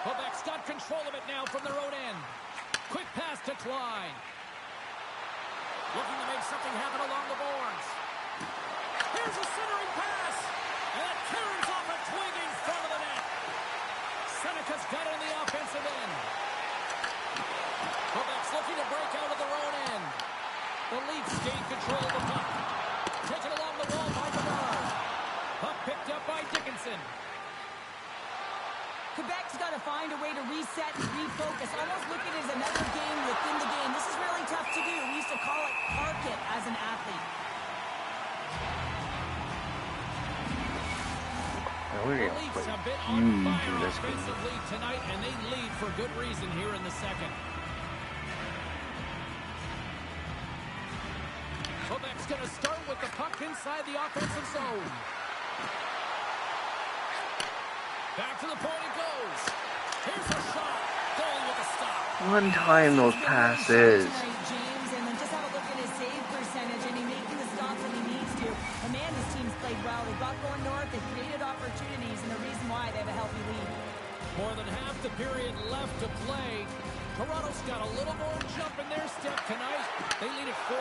Quebec's got control of it now from their own end. Quick pass to Klein. Looking to make something happen along the boards. Here's a centering pass. And it carries off a twig in front of the net. Seneca's got it in the offensive end. Quebec's looking to break out of their own end. The Leafs gain control of the puck. Taken along the wall by Bedard. Puck picked up by Dickinson. Quebec's got to find a way to reset and refocus. Almost look at it as another game within the game. This is really tough to do. We used to call it park it as an athlete. We're The Leafs have been huge on fire in this game. offensively tonight, and they lead for good reason here in the second. Quebec's going to start with the puck inside the offensive zone. Back to the point it goes. Here's a shot. Goal with a stop. One time those passes. Tonight, James, and then just have a look at his save percentage, and he's making the stops that he needs to. half the period left to play. Toronto's got a little more jump in their step tonight. They lead it 4-1.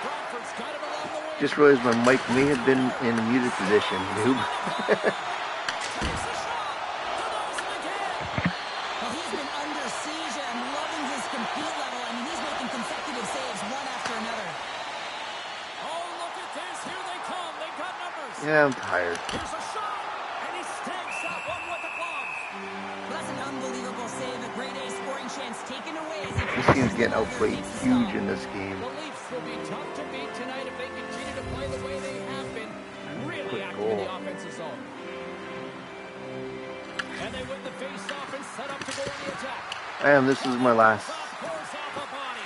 Bradford's got it along the way. Just realized my mic may have been in a muted position, noob. Takes a shot. Denies it again. Well, he's been under siege. I'm loving his compete level. I mean, he's making consecutive saves one after another. Oh, look at this. Here they come. They've got numbers. Yeah, I'm tired. Here's a shot. And he stakes that one with the glove. Well, that's an unbelievable save. A grade A scoring chance taken away. As he This team's getting outplayed huge in this game. The Leafs will be tough to beat tonight if they continue to play the way they have been. Really Quick active in goal. the offensive zone. And they win the face-off and set up to go on the attack. And this is my last Pours off a body.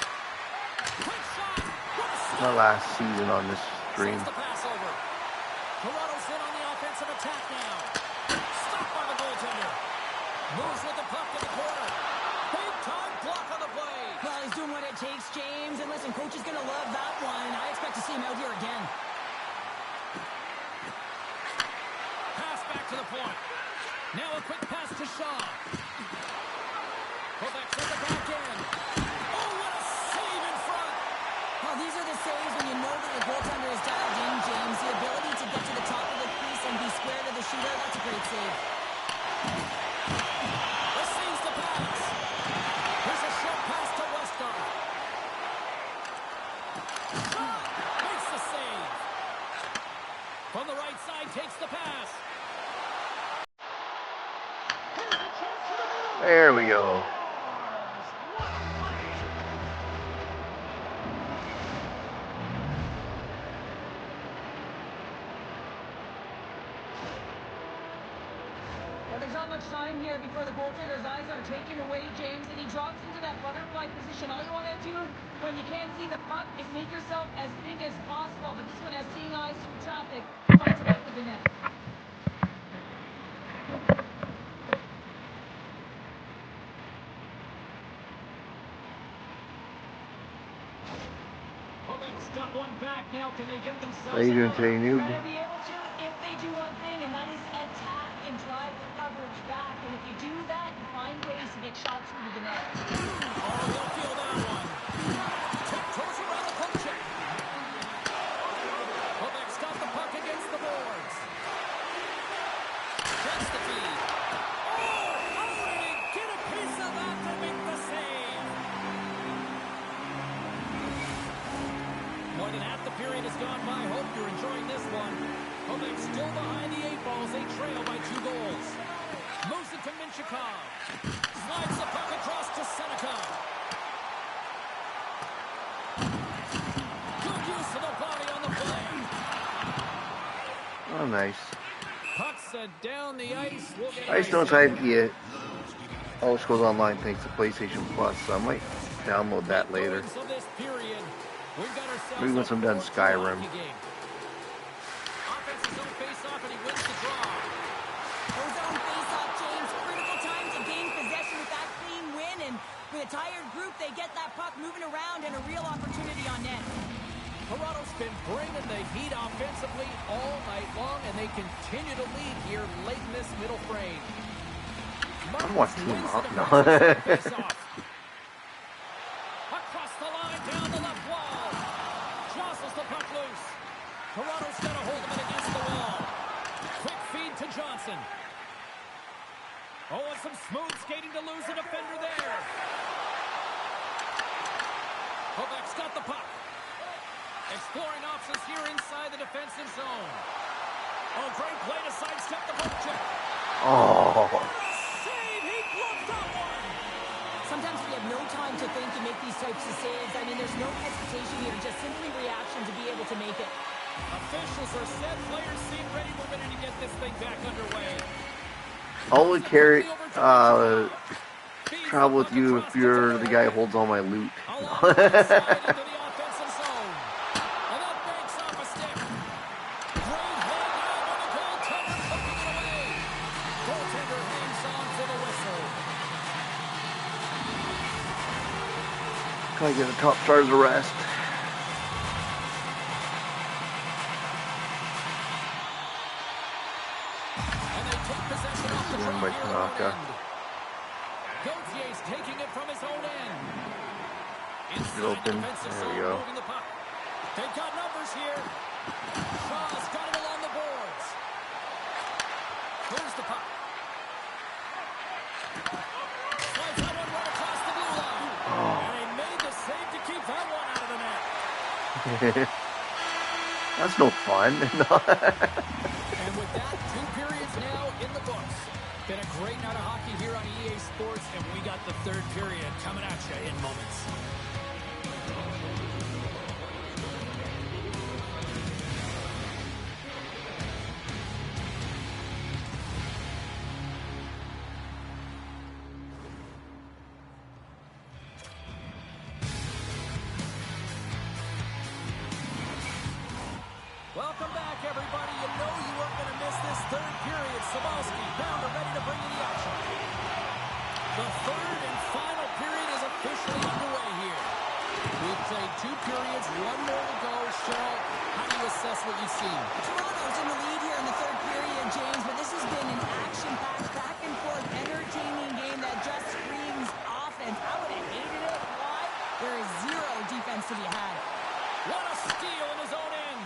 Quick shot. What a stop. season on this stream. Sends the pass over. Toronto's in on the offensive attack now. Stopped by the goaltender. Moves with the puck to the corner. Big time block on the play. Well, he's doing what it takes, James. And listen, coach is going to love that one. I expect to see him out here again. Pass back to the point. Now a quick pass to Shaw. Quebec's at the back end. Oh, what a save in front. Well, these are the saves when you know that the goaltender is dialed in, James. The ability to get to the top of the crease and be square to the shooter, that's a great save. Receives the pass. Here's a short pass to Westgard. Shaw makes the save. From the right side, takes the pass. There we go. Well, there's not much time here before the goaltender's eyes are taken away, James, and he drops into that butterfly position. All you want to do when you can't see the puck is make yourself as big as possible. But this one has seeing eyes through traffic. Finds it out to the net. Quebec's got one back now. Can they get themselves How you doing another? today, noob? They're going to be able to if they do one thing, and that is attack and drive the coverage back. And if you do that, you find ways to get shots through the net. Oh, they'll feel that one. Tiptoes around the poke check. Quebec's got the puck against the boards. Gets the feed. Oh, how did he get a piece of that to make the save? More than half the period has gone by. Hope you're enjoying this one. Quebec still behind the 8 balls. They trail by 2 goals. Moves it to Minchikov. Slides the puck across to Seneca. Good use of the body on the play. Oh, nice. Puck set down the ice. We'll get I just don't have to all this goes online thanks to PlayStation Plus, so I might download that later. Of this period, we've got ourselves Maybe once I'm done a 4-2 Skyrim. hockey game. Offensive zone face-off, and he wins the draw. Goes on face-off, James. Critical time to gain possession with that clean win. And with a tired group, they get that puck moving around and a real opportunity on net. Toronto's been bringing the heat offensively all night long, and they continue to lead here late in this middle frame. I want Team Up now. Face-off. Across the line, down the left wall. Jostles the puck loose. Toronto's got a hold of it against the wall. Quick feed to Johnson. Oh, and some smooth skating to lose a defender there. Quebec's got the puck. Exploring options here inside the defensive zone. Oh, great play to sidestep the poke check. Oh, Save! He gloved that one! Sometimes when you have no time to think, you make these types of saves. I mean, there's no hesitation here, just simply reaction to be able to make it. Officials are set. Players seem ready. We're ready to get this thing back underway. I would carry travel with you if you're the guy who holds all my loot. Along the right side into the offensive zone. And that breaks off a stick. Great hold now by the goaltender, putting it away. Goaltender hangs on for the whistle. Can I get a top stars arrest? And they take possession off the One draw by here. cut off. Maka. Gautier's taking it from his own end. Inside Open. the defensive There we zone, go. moving the puck. They've got numbers here. Shaw's got it along the boards. Here's the puck. Slides that one right across the blue line. And he made the save to keep that one out of the net. That's no fun. And with that, 2 periods now in the books. Been a great night of hockey here on EA Sports, and we got the third period coming at you in moments. Welcome back, everybody. You know you weren't going to miss this third period. Sabalski, Pounder, ready to bring you the action. The third and final period is officially underway here. We've played 2 periods, 1 more to go. Cheryl, how do you assess what you've seen? Toronto's in the lead here in the third period, James, but this has been an action-packed, back-and-forth, entertaining game that just screams offense. I would have hated it. Why? There is zero defense to be had. What a steal in his own end.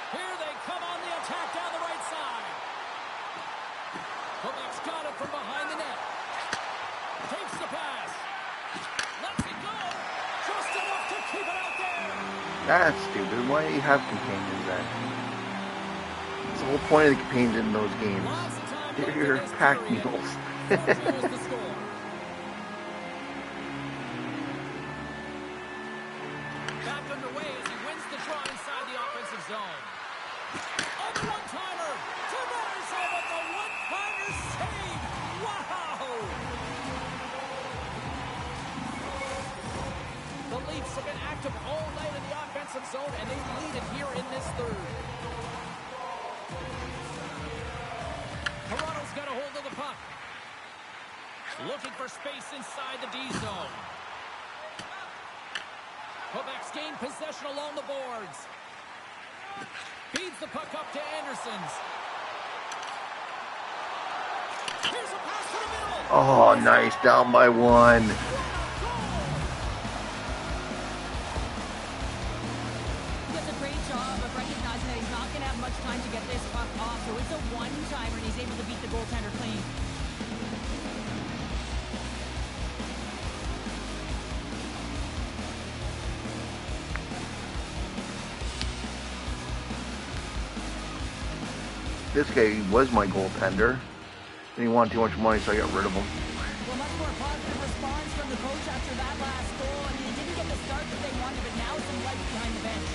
Here they come on the attack down the right side. Quebec's got it from behind the net. Takes the pass. Lets it go. Just enough to keep it out there. That's stupid. Why do you have companions then? It's the whole point of the companions in those games. Lots of time left in They're this pack period. mules. 4-2 is the score. Back underway as he wins the draw inside the offensive zone. On the one-timer. Tremendous over the one-timer save. Wow! The Leafs have been active all night in the offensive zone, and they lead it here in this third. Toronto's got a hold of the puck. Looking for space inside the D zone. Quebec's gained possession along the boards. Feeds the puck up to Andersons. Here's a pass to the middle. Oh, nice. Down by 1. He does a great job of recognizing that he's not going to have much time to get this puck off, so it's a one-timer, and he's able to beat the goaltender clean. This guy was my goaltender. And he wanted too much money, so I got rid of him. Well, much more positive response from the coach after that last goal. I mean, they didn't get the start that they wanted, but now some life behind the bench.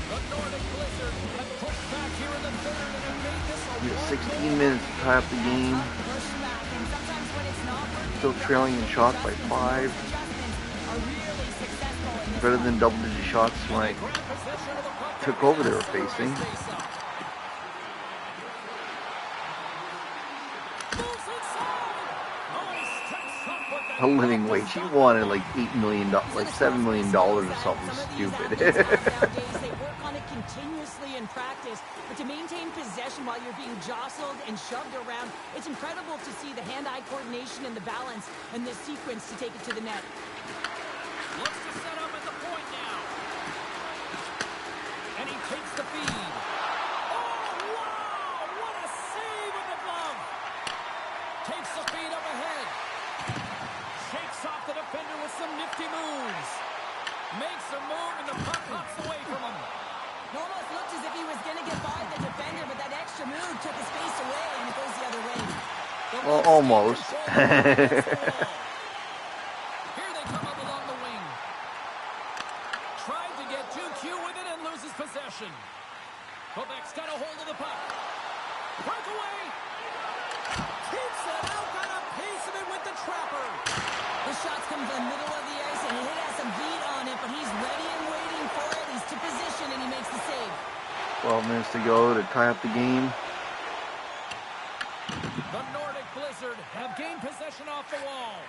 The Nordic Blizzard have pushed back here in the third and have made this a We got 16 one-goal minutes to tie up the game. Push back, and sometimes when it's not working, Still trailing in shots by 5. adjustments are really successful in this Better one. than double-digit shots when I Grab possession of the puck. took over they were facing. Moves inside. Oh, he steps up with that A living wage. He wanted like $8 million, like $7 million or something Some of stupid. these athletes nowadays, they work on it continuously in practice, but to maintain possession while you're being jostled and shoved around, it's incredible to see the hand-eye coordination and the balance and the sequence to take it to the net. Looks to set up at the point now. And he takes the feed. Oh, wow! What a save with the glove. Takes the feed up ahead. Shakes off the defender with some nifty moves. Makes a move and the puck hops away from him. It almost looked as if he was going to get by the defender, but that extra move took his space away, and it goes the other way. Well, almost. Here they come up along the wing. Tried to get 2Q with it and loses possession. Quebec's got a hold of the puck. Breakaway. Keeps it out. Got a piece of it with the trapper. The shots come from the middle of the ice, and it has some beat on it, but he's ready and waiting for it. He's to position, and he makes the save. 12 minutes to go to tie up the game. The Nordic Blizzard have gained possession off the wall.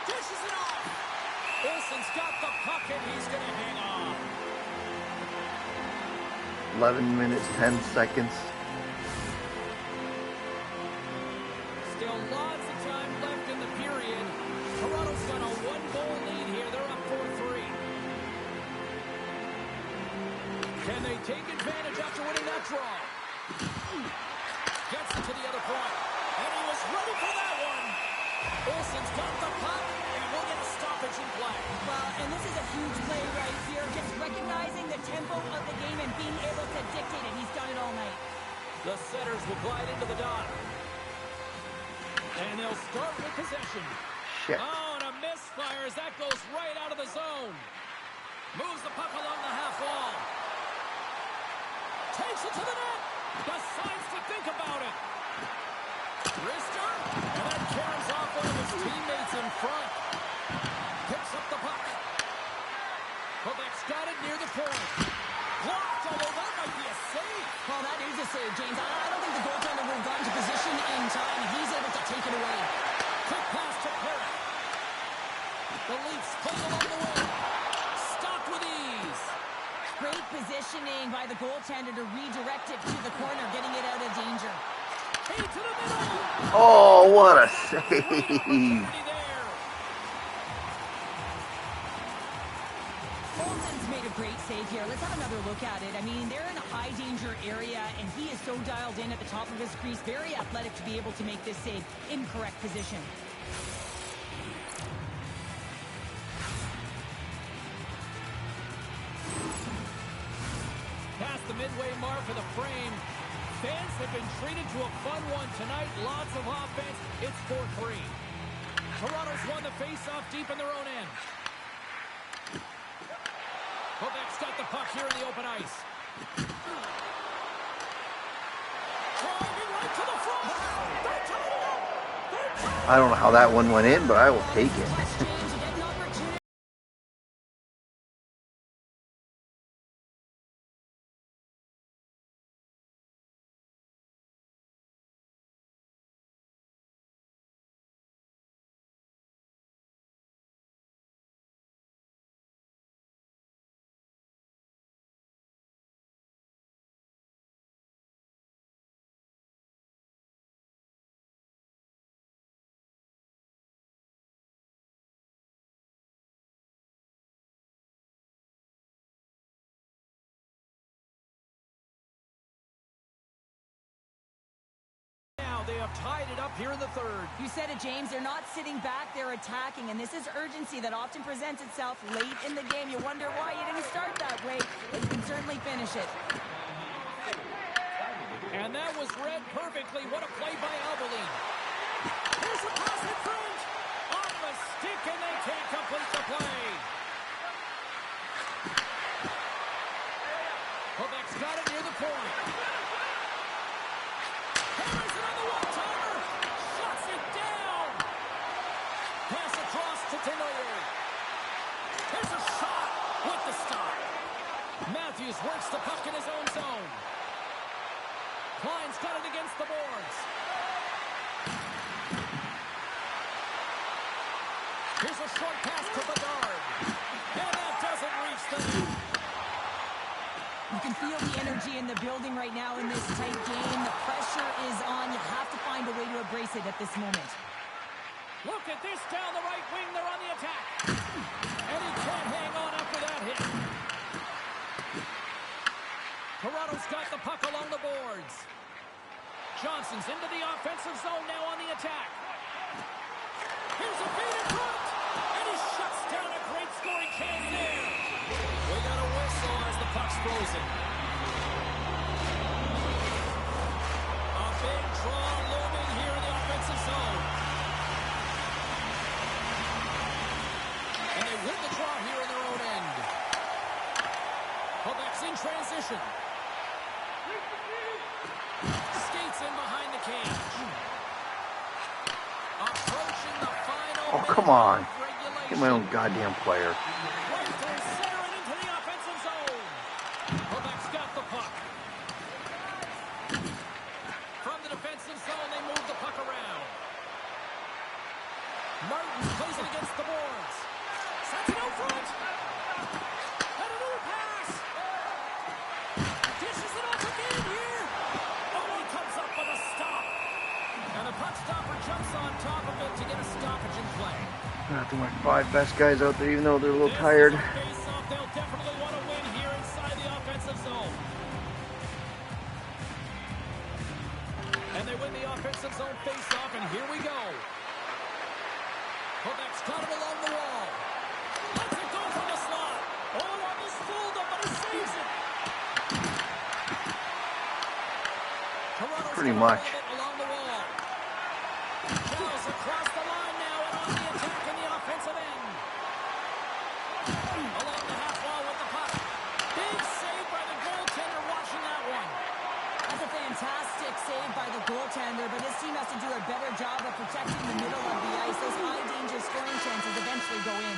Dishes it off. Olsen's got the puck, and he's going to hang on. 11 minutes, 10 seconds. Still lots of time left in the period. Toronto's got a one-goal lead here. They're up 4-3. Can they take advantage after winning that draw? Gets it to the other point. And he was ready for that one. Olsen's got the puck, and we'll get a stoppage in play. Well, and this is a huge play right here. Just recognizing the tempo of the game and being able to dictate it. He's done it all night. The setters will glide into the dot. And they'll start with possession. Shit. Oh, and a misfire as that goes right out of the zone. Moves the puck along the half wall. Takes it to the net. Decides to think about it. Wrister. And that carries off one of his teammates in front. Picks up the puck. Quebec's got it near the point. Blocked, although that might be a save. Well, that is a save, James. I don't think the goaltender would have gotten to position in time. He's able to take it away. Quick pass to Perry. The Leafs play along the way. Stopped with ease. Great positioning by the goaltender to redirect it to the corner, getting it out of danger. Into the middle. Oh, what a Great opportunity save. there. Olsen's made a great save here. Let's have another look at it. I mean, they're in a high danger area, and he is so dialed in at the top of his crease. Very athletic to be able to make this save in correct position. Past the midway mark of the frame. Fans have been treated to a fun one tonight. Lots of offense. It's 4-3. Toronto's won the face-off deep in their own end. Quebec's got the puck here in the open ice. Driving right to the front. They're tied it up. They're tied. I don't know how that one went in, but I will take it. James, you get an opportunity. Now they have tied it up here in the third. You said it, James. They're not sitting back. They're attacking. And this is urgency that often presents itself late in the game. You wonder why you didn't start that way. But you can certainly finish it. And that was read perfectly. What a play by Alberline. Here's a pass in front. On the stick, and they can't complete the play. Quebec's got it near the point. Carries it on the one-timer. Shuts it down. Pass across to Tenoyer. There's a shot with the stop. Matthews works the puck in his own zone. Klein's got it against the boards. Here's a short pass to Bedard. And that doesn't reach the net. You can feel the energy in the building right now in this tight game. The pressure is on. You have to find a way to embrace it at this moment. Look at this down the right wing. They're on the attack. And he can't hang on after that hit. Toronto's got the puck along the boards. Johnson's into the offensive zone now on the attack. Here's a feed in front. And he shuts down a great scoring chance there. We got a whistle as the puck's frozen. A big draw looming here in the offensive zone. And they win the draw here in their own end. Quebec's in transition. Skates in behind the cage. Approaching the final. Oh, come on. regulation. Get my own goddamn player. Right through center and into the offensive zone. Quebec's got the puck. From the defensive zone, they move the puck around. Martin plays it against the boards. Sets it to my 5 best guys out there, even though they're a little This tired. is a face-off they'll definitely want to win here inside the offensive zone. And they win the offensive zone face-off, and here we go. Quebec's got it along the wall. Lets it go from the slot. Oh, almost fooled him, but he saves it. Toronto's Pretty got much. it along the wall. Goes across the line now and on the attack in the offensive end. Along the half wall with the puck. Big save by the goaltender watching that one. That's a fantastic save by the goaltender, but his team has to do a better job of protecting the middle of the ice. Those high-danger scoring chances eventually go in.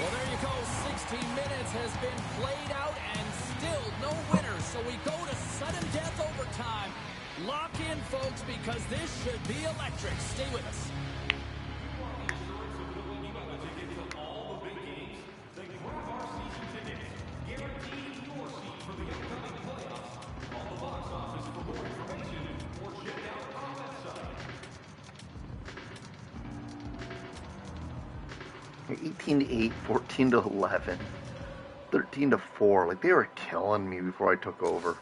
Well, there you go. 16 minutes has been played out and still no winner. So we go to sudden death overtime. Lock in, folks, because this should be electric. Stay with us. Like 18-8, 14-11, 13-4. Like, they were killing me before I took over.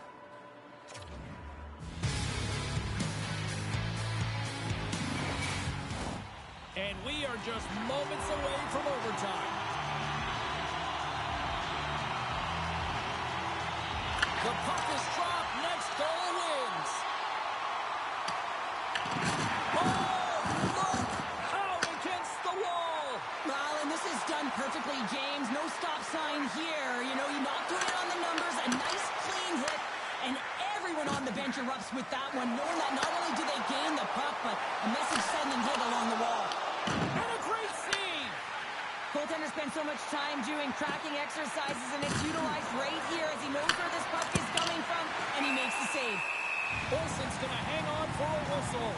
And we are just moments away from overtime. The puck is dropped. Next goal wins. Oh, look out against the wall. Well, and this is done perfectly, James. No stop sign here. You know, you knocked it in on the numbers. A nice, clean hit. And everyone on the bench erupts with that one, knowing that not only do they gain the puck, but a message-sending hit along the wall. And a great save. Goaltender spends so much time doing tracking exercises, and it's utilized right here as he knows where this puck is coming from, and he makes the save. Olsen's going to hang on for a whistle.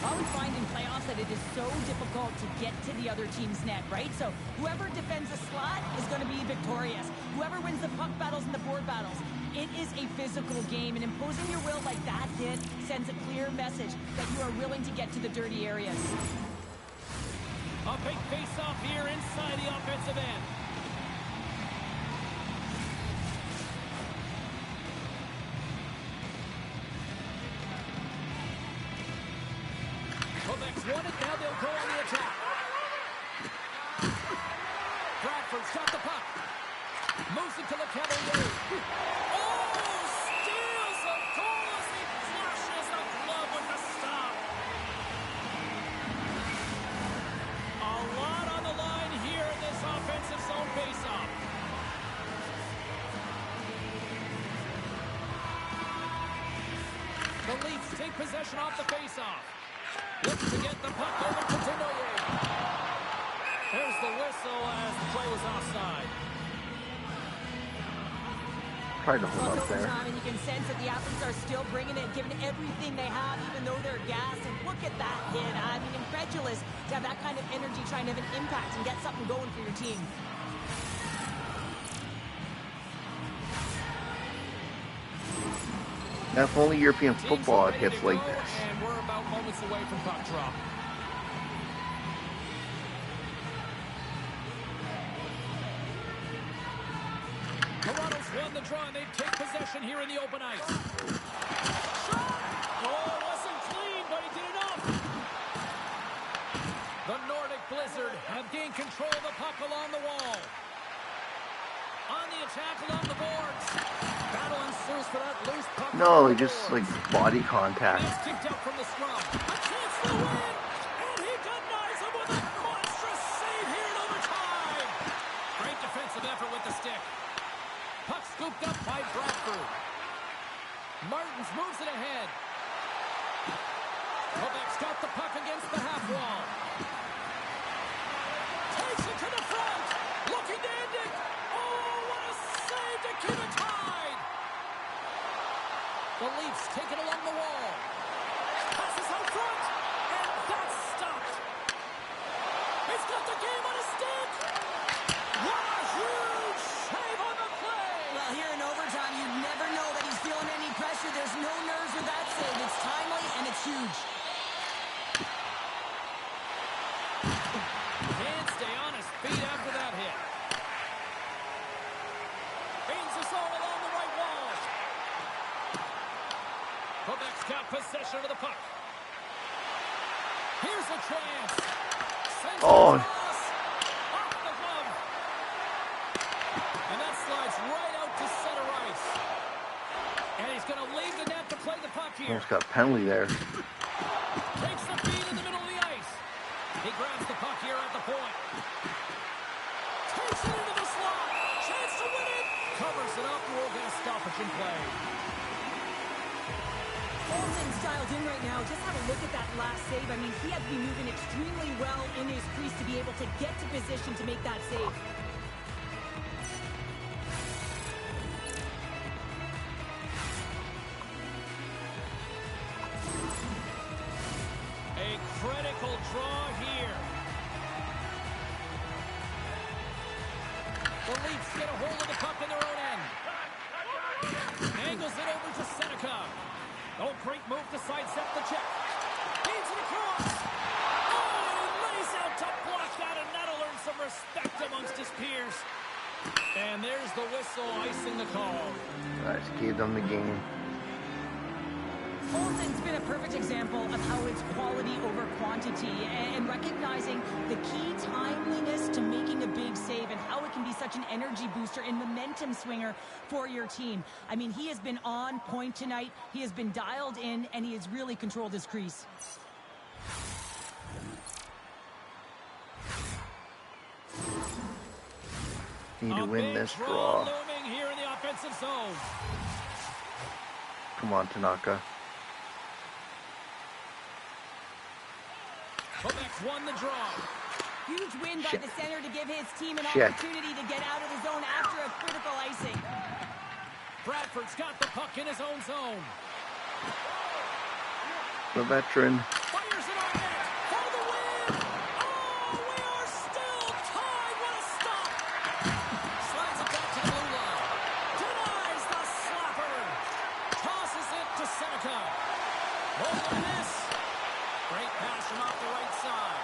I always find in playoffs that it is so difficult to get to the other team's net, right? So whoever defends a slot is going to be victorious. Whoever wins the puck battles and the board battles. It is a physical game, and imposing your will like that did sends a clear message that you are willing to get to the dirty areas. A big face-off here inside the offensive end. Quebec's won it. Now they'll go on the attack. Bradford's got the puck. Moves it to the Cavalier. Oh, steals a goal as he flashes a glove with the stop. A lot on the line here in this offensive zone faceoff. The Leafs take possession off the faceoff. Looks to get the puck over to Tenoyer. There's the whistle as the play was offside. Tried to hold Well, up it's there. overtime, and you can sense that the athletes are still bringing it, giving everything they have, even though they're gassed. And look at that hit. I mean, incredulous to have that kind of energy trying to have an impact and get something going for your team. That's only European Teams football are it ready hits to like go, this. and we're about moments away from puck drop. Toronto's won the draw, and they take possession here in the open ice. Shot! Oh, it wasn't clean, but he did enough. The Nordic Blizzard have gained control of the puck along the wall. On the attack along the boards. Battle ensues for that loose puck. No, along they the just boards. like body contact. It's kicked out from the scrum. A chance to win, and he denies him with a monstrous save here in overtime. Great defensive effort with the stick. Puck scooped up by Bradford. Martins moves it ahead. Quebec's got the puck against the half wall. Takes it to the front. Looking to end it. Oh, what a save to keep it tied. The Leafs take it along the wall. Passes out front. And that's stopped. He's got the game on his stick. What a huge save on the play. Well, here in overtime, you never know that he's feeling any pressure. There's no nerves with that save. It's timely, and it's huge. got possession of the puck. Here's a chance. Sends it Oh. across. Off the glove. And that slides right out to center ice. And he's going to leave the net to play the puck here. Almost got a penalty there. Takes the feed in the middle of the ice. He grabs the puck here at the point. Takes it into the slot. Chance to win it. Covers it up. We'll get a stoppage in play. Olsen's dialed in right now. Just have a look at that last save. I mean, he had to be moving extremely well in his crease to be able to get to position to make that save. A critical draw here. The Leafs get a hold of the puck in their own end. Angles it over to Seneca. Oh, great move to sidestep the check. Feeds it across. Oh, and he lays out to block that, and that'll earn some respect amongst his peers. And there's the whistle icing the call. I just gave them the game. Olsen's been a perfect example of how it's quality over quantity and recognizing the key timeliness to making a big save and how it can be such an energy booster and momentum swinger for your team. I mean, he has been on point tonight. He has been dialed in, and he has really controlled his crease. Need to win this draw. Looming here in the offensive zone. Come on, Tanaka. Quebec's won the draw. Huge win by the center to give his team an Shit. opportunity to get out of the zone after a critical icing. Bradford's got the puck in his own zone. The veteran. Fires it on net for the win. Oh, we are still tied. What a stop. Slides it back to the blue line. Denies the slapper. Tosses it to Seneca. Over the miss. Great pass from off the right side.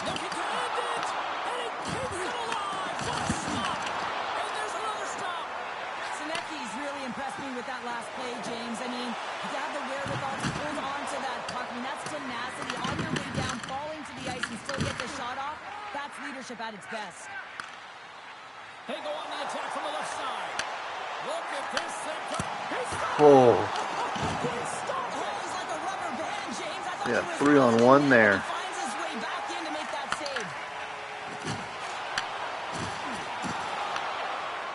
Looking to end it. And he keeps it alive. What a stop. And there's another stop. Sinecki's really impressed me with that last play, James. I mean, to have the wherewithal to hold on to that puck, I mean, that's tenacity on your way down, falling to the ice and still get the shot off. That's leadership at its best. They go on the attack from the left side. Look at this set up. Oh. Good stop. Oh, he's like a rubber band, James. I thought Yeah, he was 3-on-1 there. He finds his way back in to make that save.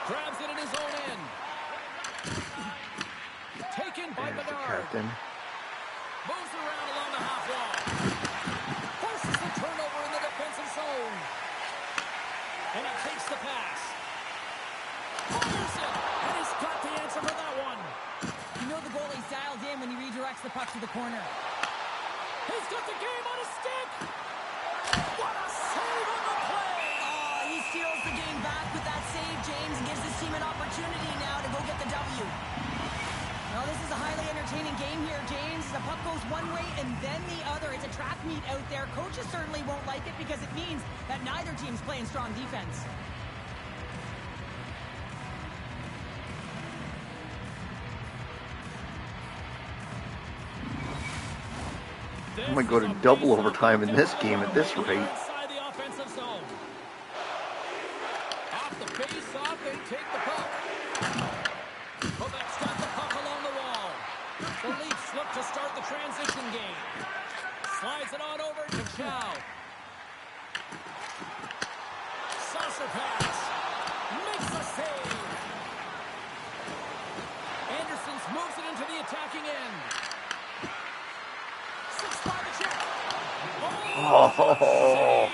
Grabs it in his own end. Taken by There's the Bedard. captain. Moves around along the half wall. Forces the turnover in the defensive zone. And he takes the pass. Fires it. And he's got the answer for that one. You know the goalie's dialed in when he redirects the puck to the corner. He's got the game on his stick. What a save on the play. Oh, he steals the game back with that save, James, and gives his team an opportunity now to go get the W. Well, this is a highly entertaining game here, James. The puck goes one way and then the other. It's a track meet out there. Coaches certainly won't like it because it means that neither team's playing strong defense. I'm going to go to double overtime in this game at this rate. Inside the offensive zone. Off the face-off, they take the puck. Quebec's got the puck along the wall. The Leafs look to start the transition game. Slides it on over to Chow. Saucer pass. Makes the save. Andersons moves it into the attacking end. 6 by the check. Oh. Save.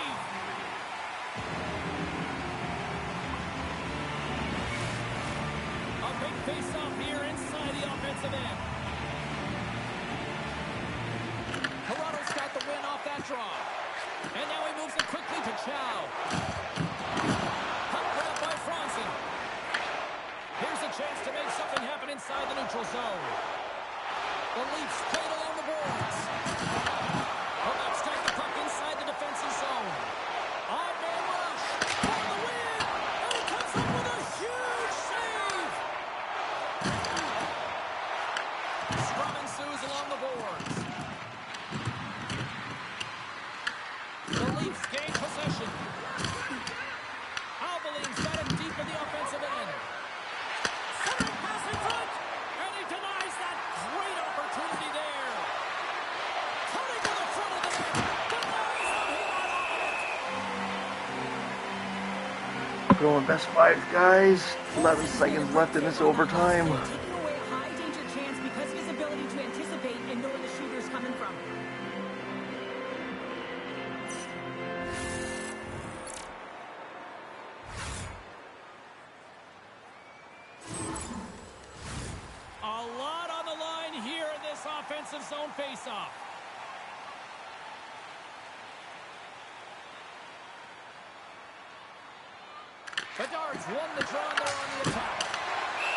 A big face-off here inside the offensive end. Toronto's got the win off that draw. And now he moves it quickly to Chow. Puck grab by Franzen. Here's a chance to make something happen inside the neutral zone. The Leafs played along the boards. Quebec's got the puck inside the defensive zone. On-man rush for the win. And he comes up with a huge save. Scrum ensues along the boards. Doubling's got him deep in the offensive end. Centering pass in front, and he denies that great opportunity there. Turning to the front of the net, denies him, he got off it. Going best five, guys. 11 seconds left in this overtime. Taking away a high danger chance because of his ability to anticipate and know where the shooter's coming from. A lot on the line here in this offensive zone faceoff. Bedard's won the draw and they're on the attack.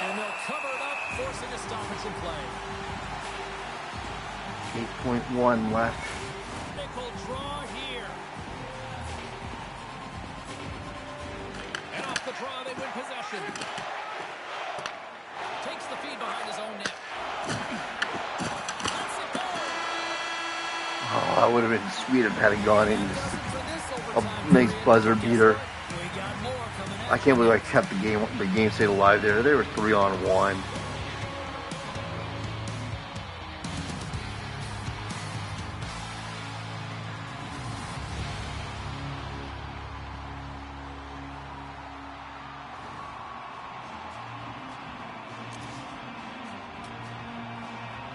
And they'll cover it up, forcing a stoppage in play. 8.1 left. Nickel draw here. And off the draw, they win possession. Takes the feed behind his own net. Lets it go. Oh, that would have been sweet if it had gone in. For this A overtime nice period, buzzer guess beater. what? We got more coming at I can't believe I kept the game stayed alive there. They were 3-on-1.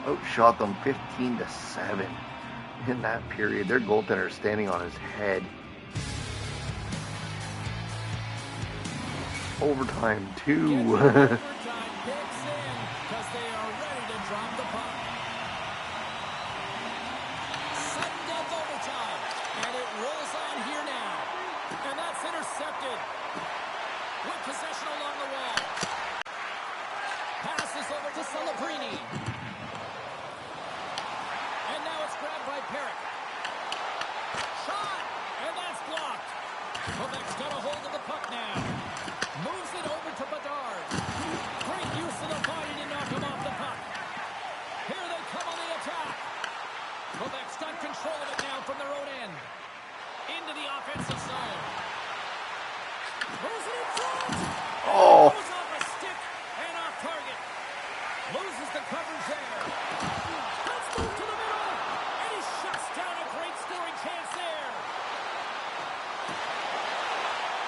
Outshot them 15-7 in that period. Their goaltender standing on his head. Overtime 2. overtime picks in because they are ready to drop the puck. Sudden death overtime, and it rolls on here now. And that's intercepted. With possession along the wall. Passes over to Celebrini. And now it's grabbed by Perrick. Shot, and that's blocked. Quebec's got a hold of the puck now. Moves it over to Bedard. Great use of the body to knock him off the puck. Here they come on the attack. Quebec's got control of it now from their own end. Into the offensive zone. Throws it in front. Oh. Goes off a stick and off target. Loses the coverage there. Let's move to the middle. And he shuts down a great scoring chance there.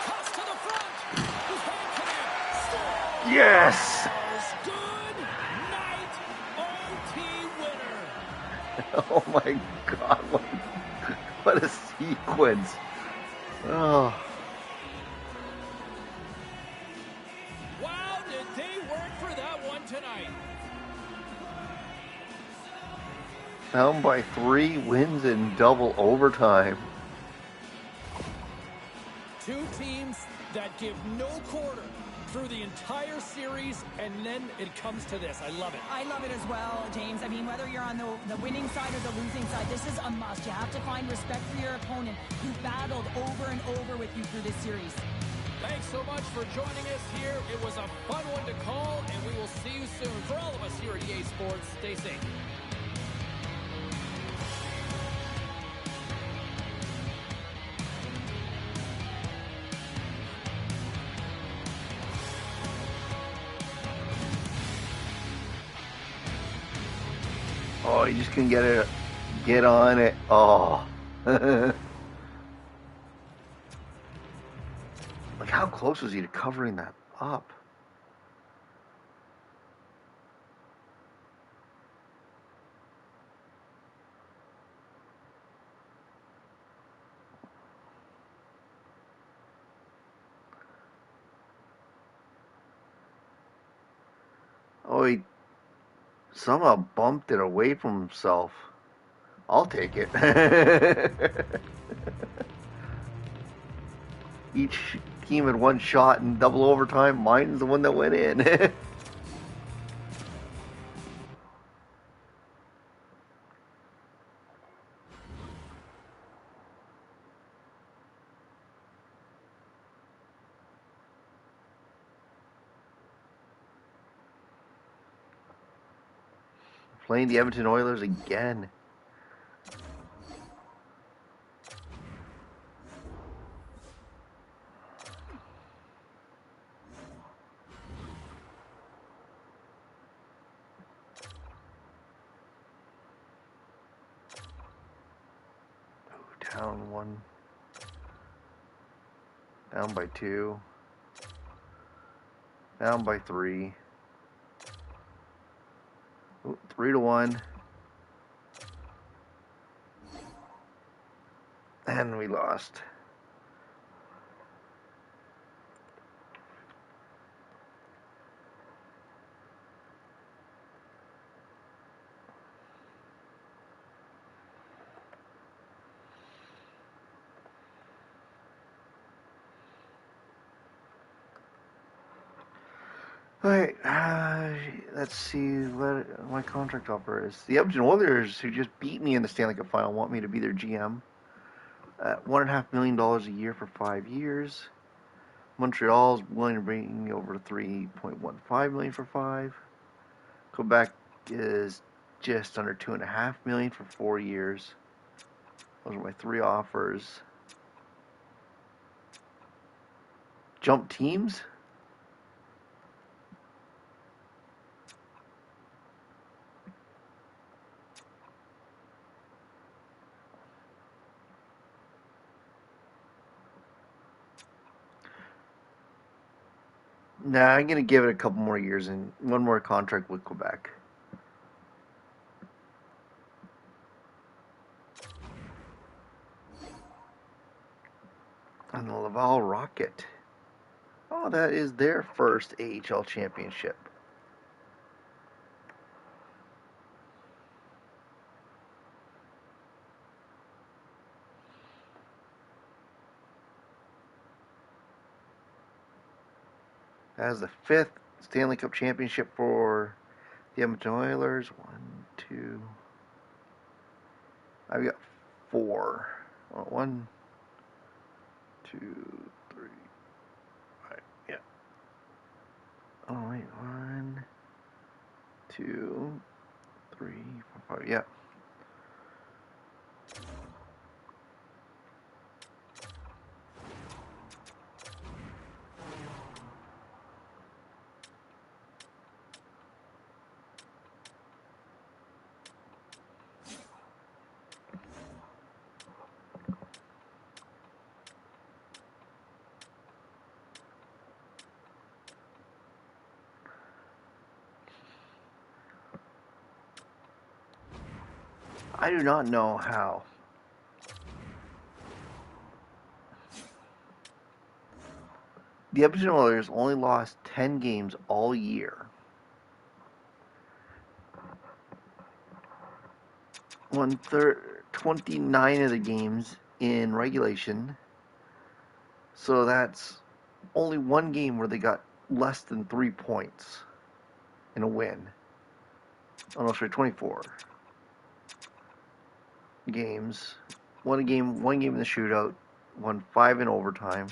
Toss to the front. Hand connect. Scores. Yes! Good night, OT winner. Oh my god, what a sequence. Oh. Wow, did they work for that one tonight. Down by 3, wins in double overtime. Two teams that give no quarter through the entire series, and then it comes to this. I love it. I love it as well, James. I mean, whether you're on the winning side or the losing side, this is a must. You have to find respect for your opponent who battled over and over with you through this series. Thanks so much for joining us here. It was a fun one to call, and we will see you soon. For all of us here at EA Sports, stay safe. Oh, you just couldn't get on it. Oh. Like, how close was he to covering that up? Oh, he somehow bumped it away from himself. I'll take it. Each team had one shot in double overtime. Mine's the one that went in. Playing the Edmonton Oilers again. Down 1. Down by 2. Down by 3. Ooh, 3-1. And we lost. Alright, let's see what my contract offer is. The Edmonton Oilers, who just beat me in the Stanley Cup final, want me to be their GM at $1.5 million a year for 5 years. Montreal's willing to bring me over $3.15 million for 5. Quebec is just under $2.5 million for 4 years. Those are my 3 offers. Jump teams? Nah, I'm going to give it a couple more years and one more contract with Quebec. And the Laval Rocket. Oh, that is their first AHL championship. That is the 5th Stanley Cup championship for the Edmonton Oilers. 1, 2. I've got 4. 1, 2, 3. Right, yeah. Oh wait, 1, 2, 3, 4, 5. Yeah. I do not know how. The Edmonton Oilers only lost 10 games all year. Won 29 of the games in regulation. So that's only one game where they got less than 3 points in a win. Oh no, sorry, 24 games. One game in the shootout. Won 5 in overtime.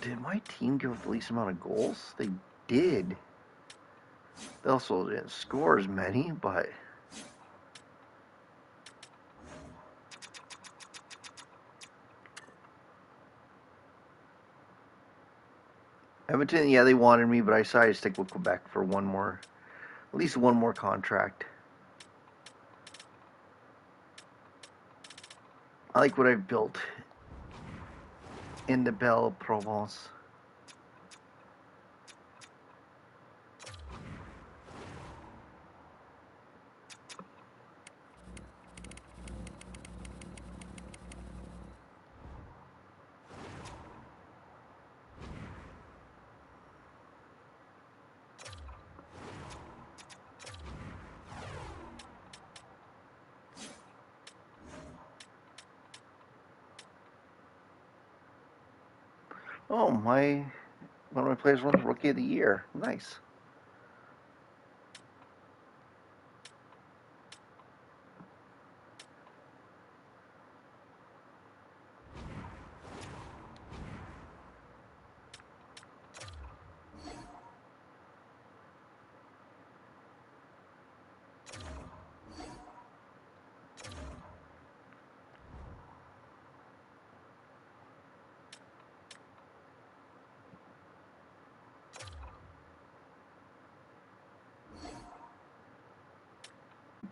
Did my team give up the least amount of goals? They did. They also didn't score as many, but Edmonton, yeah, they wanted me, but I decided to stick with Quebec for at least one more contract. I like what I've built in the Belle Provence. Oh, one of my players won the Rookie of the Year. Nice.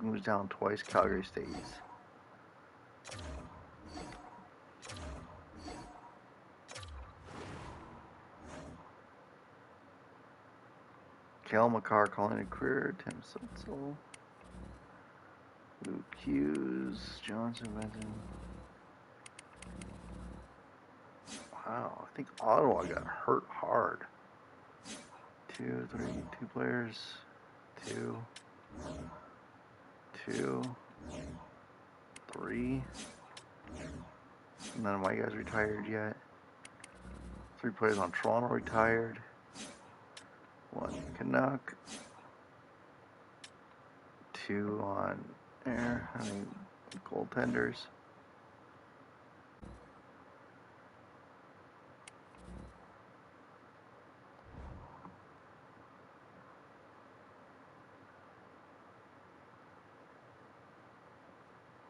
moves down twice. Calgary stays. Cal McCarr calling a career. Tim Sutzel. Luke Hughes. Johnson Benton. Wow, I think Ottawa got hurt hard. 2, 3, 2 players. 2, 2, 3. None of my guys retired yet. 3 players on Toronto retired. 1 Canuck. 2 on air. I mean, goaltenders.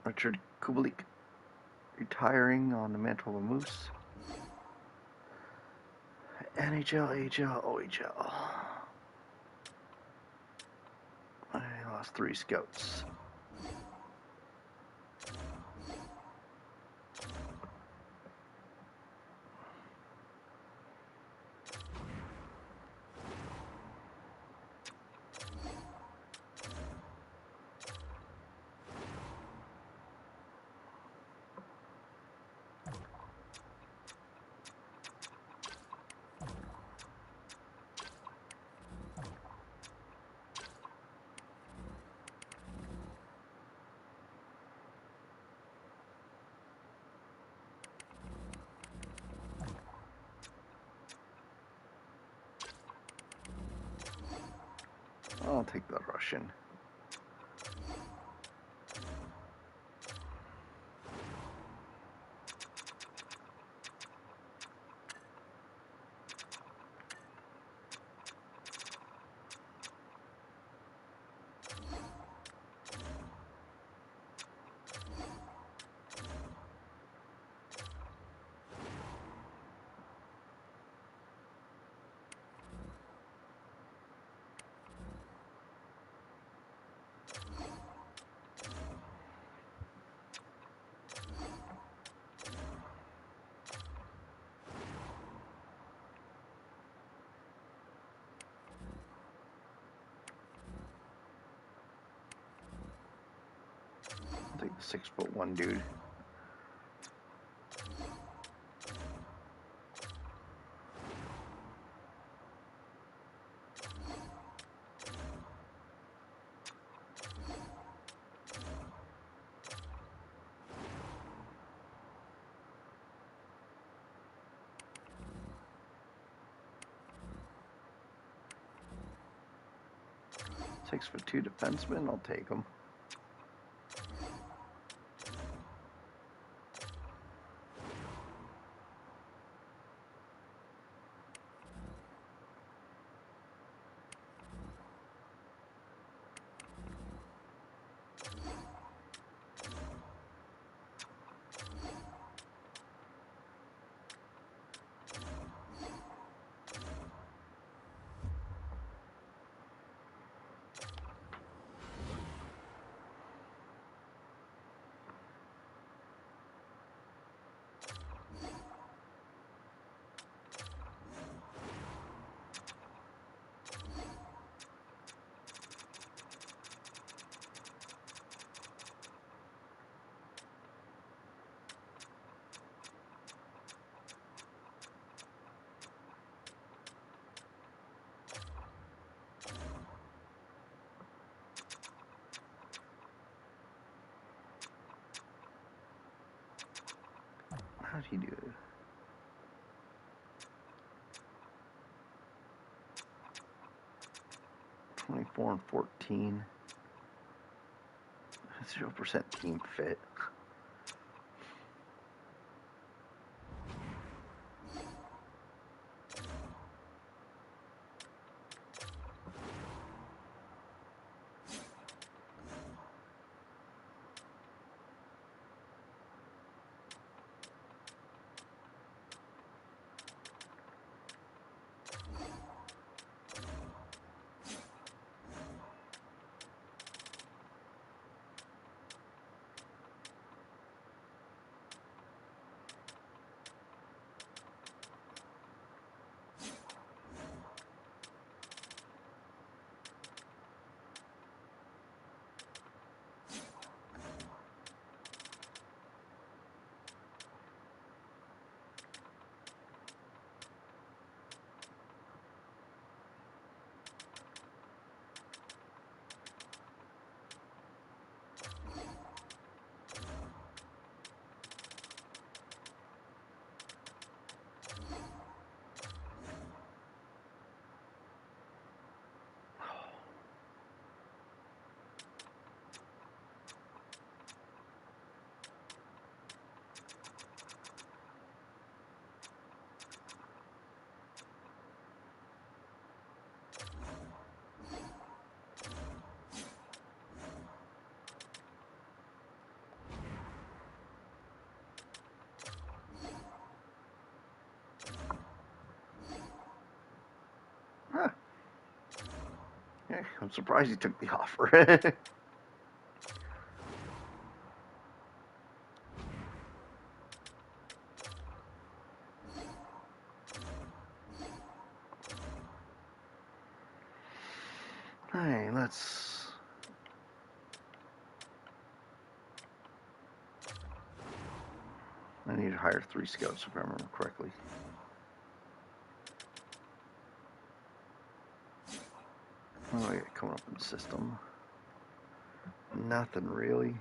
Richard Kubalik retiring on the Manitoba Moose. NHL, AHL, OHL. I lost 3 scouts. I'll take the Russian. I'll take the 6'1" dude. Six foot 2 defenseman, I'll take him. How'd he do it? (24 and 14). 0% team fit. I'm surprised he took the offer. Hey, I need to hire 3 scouts if I remember correctly. What do I got coming up in the system? Nothing really.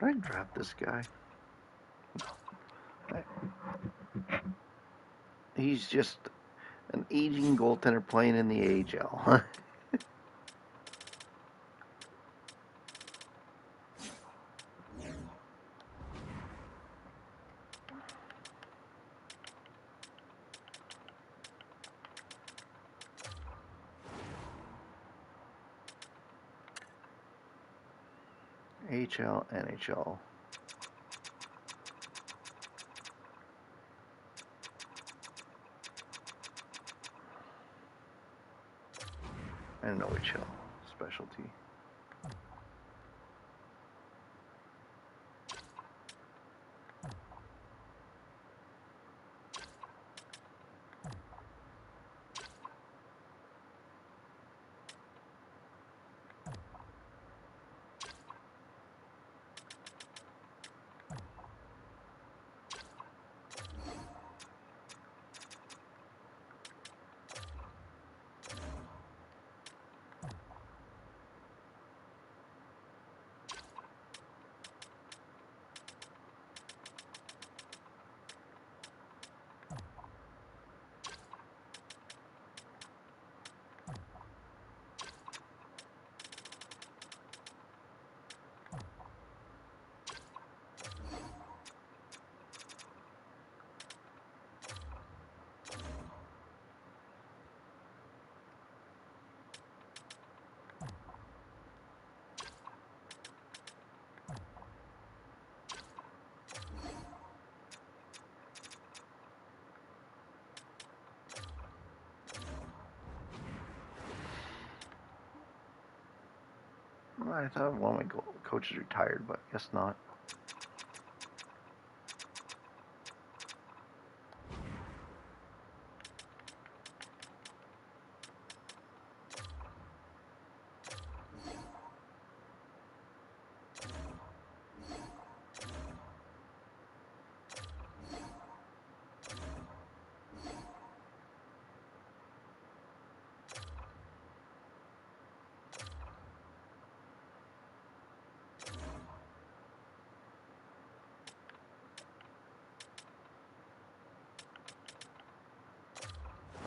Did I draft this guy? No. He's just an aging goaltender playing in the AHL. AHL, NHL. And OHL specialty. I thought one of my coaches retired, but I guess not.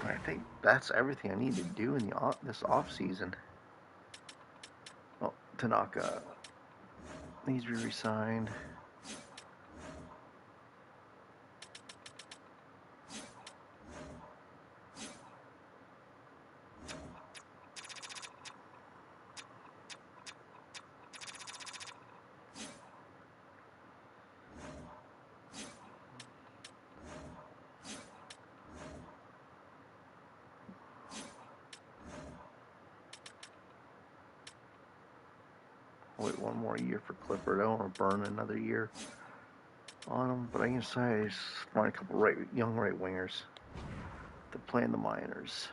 I think that's everything I need to do in this off season. Well, Tanaka needs to be re-signed. Wait one more year for Clifford. I don't want to burn another year on him, but I can say find a couple young right wingers to play in the minors.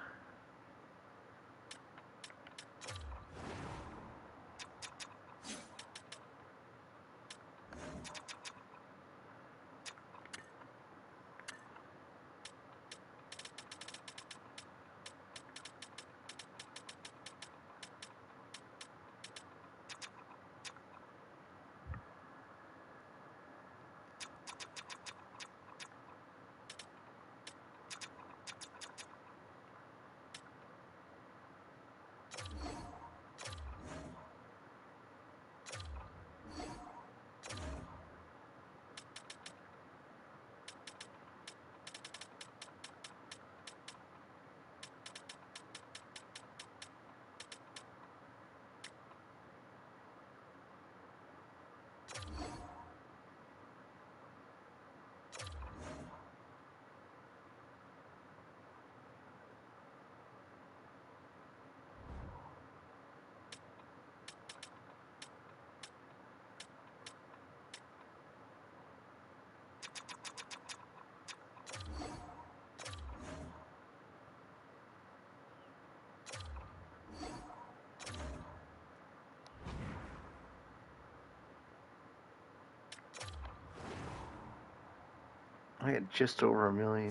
I had just over $1 million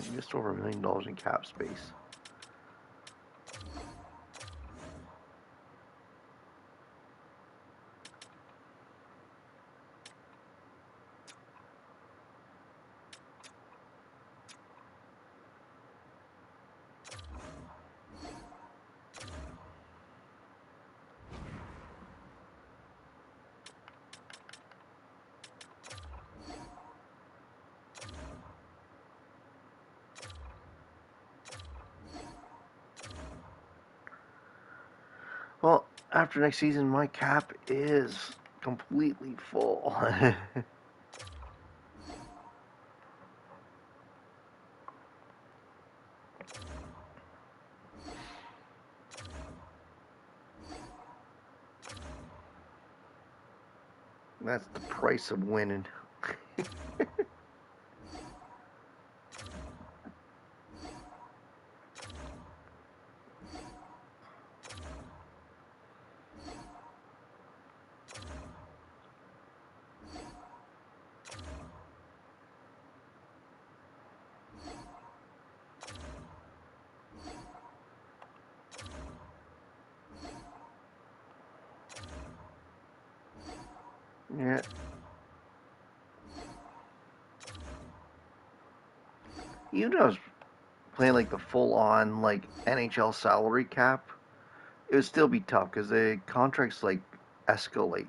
in cap space. Well, after next season, my cap is completely full. That's the price of winning. Yeah. Even though I was playing like the full-on like NHL salary cap, it would still be tough because the contracts like escalate.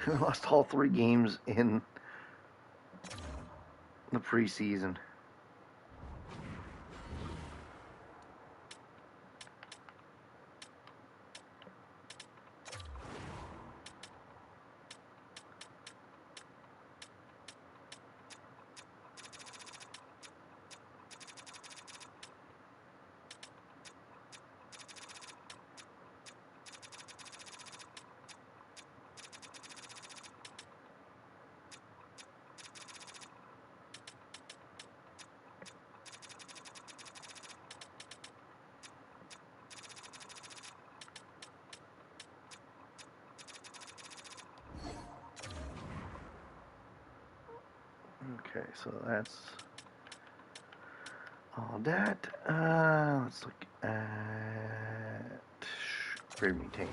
They lost all 3 games in the preseason. Okay, so that's all that. Let's look at grade maintained.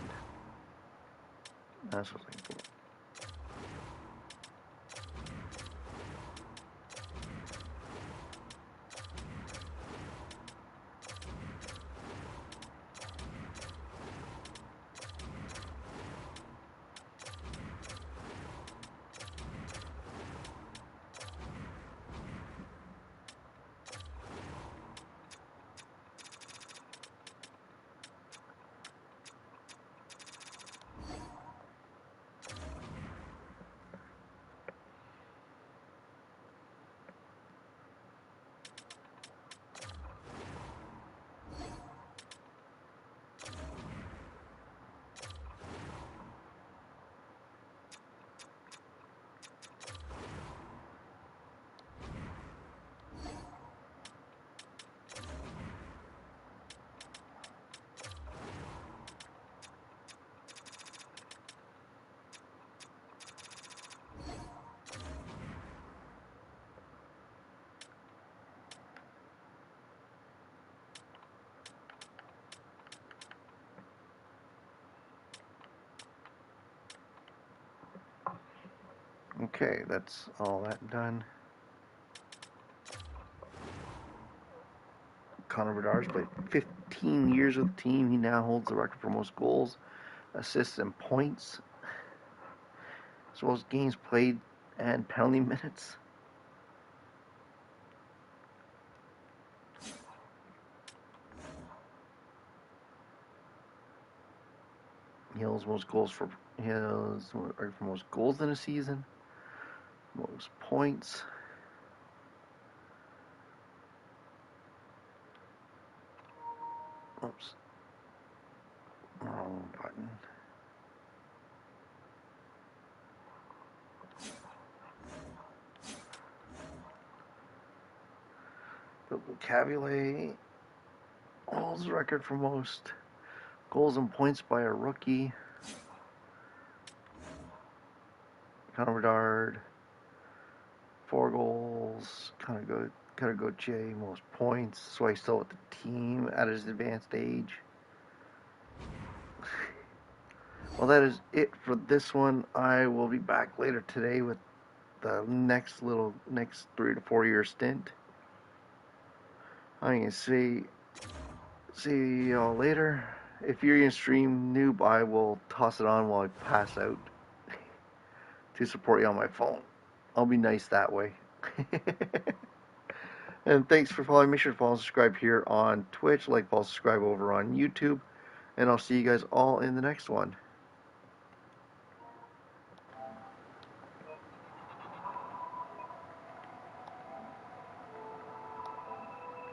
That's what I'm thinking. Okay, that's all that done. Connor Bedard's played 15 years with the team. He now holds the record for most goals, assists, and points, as well as games played and penalty minutes. He holds most goals for most goals in a season, most points. Oops, wrong button. The vocabulary holds the record for most goals and points by a rookie. Connor Bedard, 4 goals. Connor Gauthier, most points. So he's still with the team at his advanced age. Well, that is it for this one. I will be back later today with the next 3 to 4 year stint. I'm gonna see y'all later. If you're gonna stream noob, I will toss it on while I pass out to support you on my phone. I'll be nice that way. And thanks for following. Make sure to follow and subscribe here on Twitch. Like, follow, subscribe over on YouTube. And I'll see you guys all in the next one.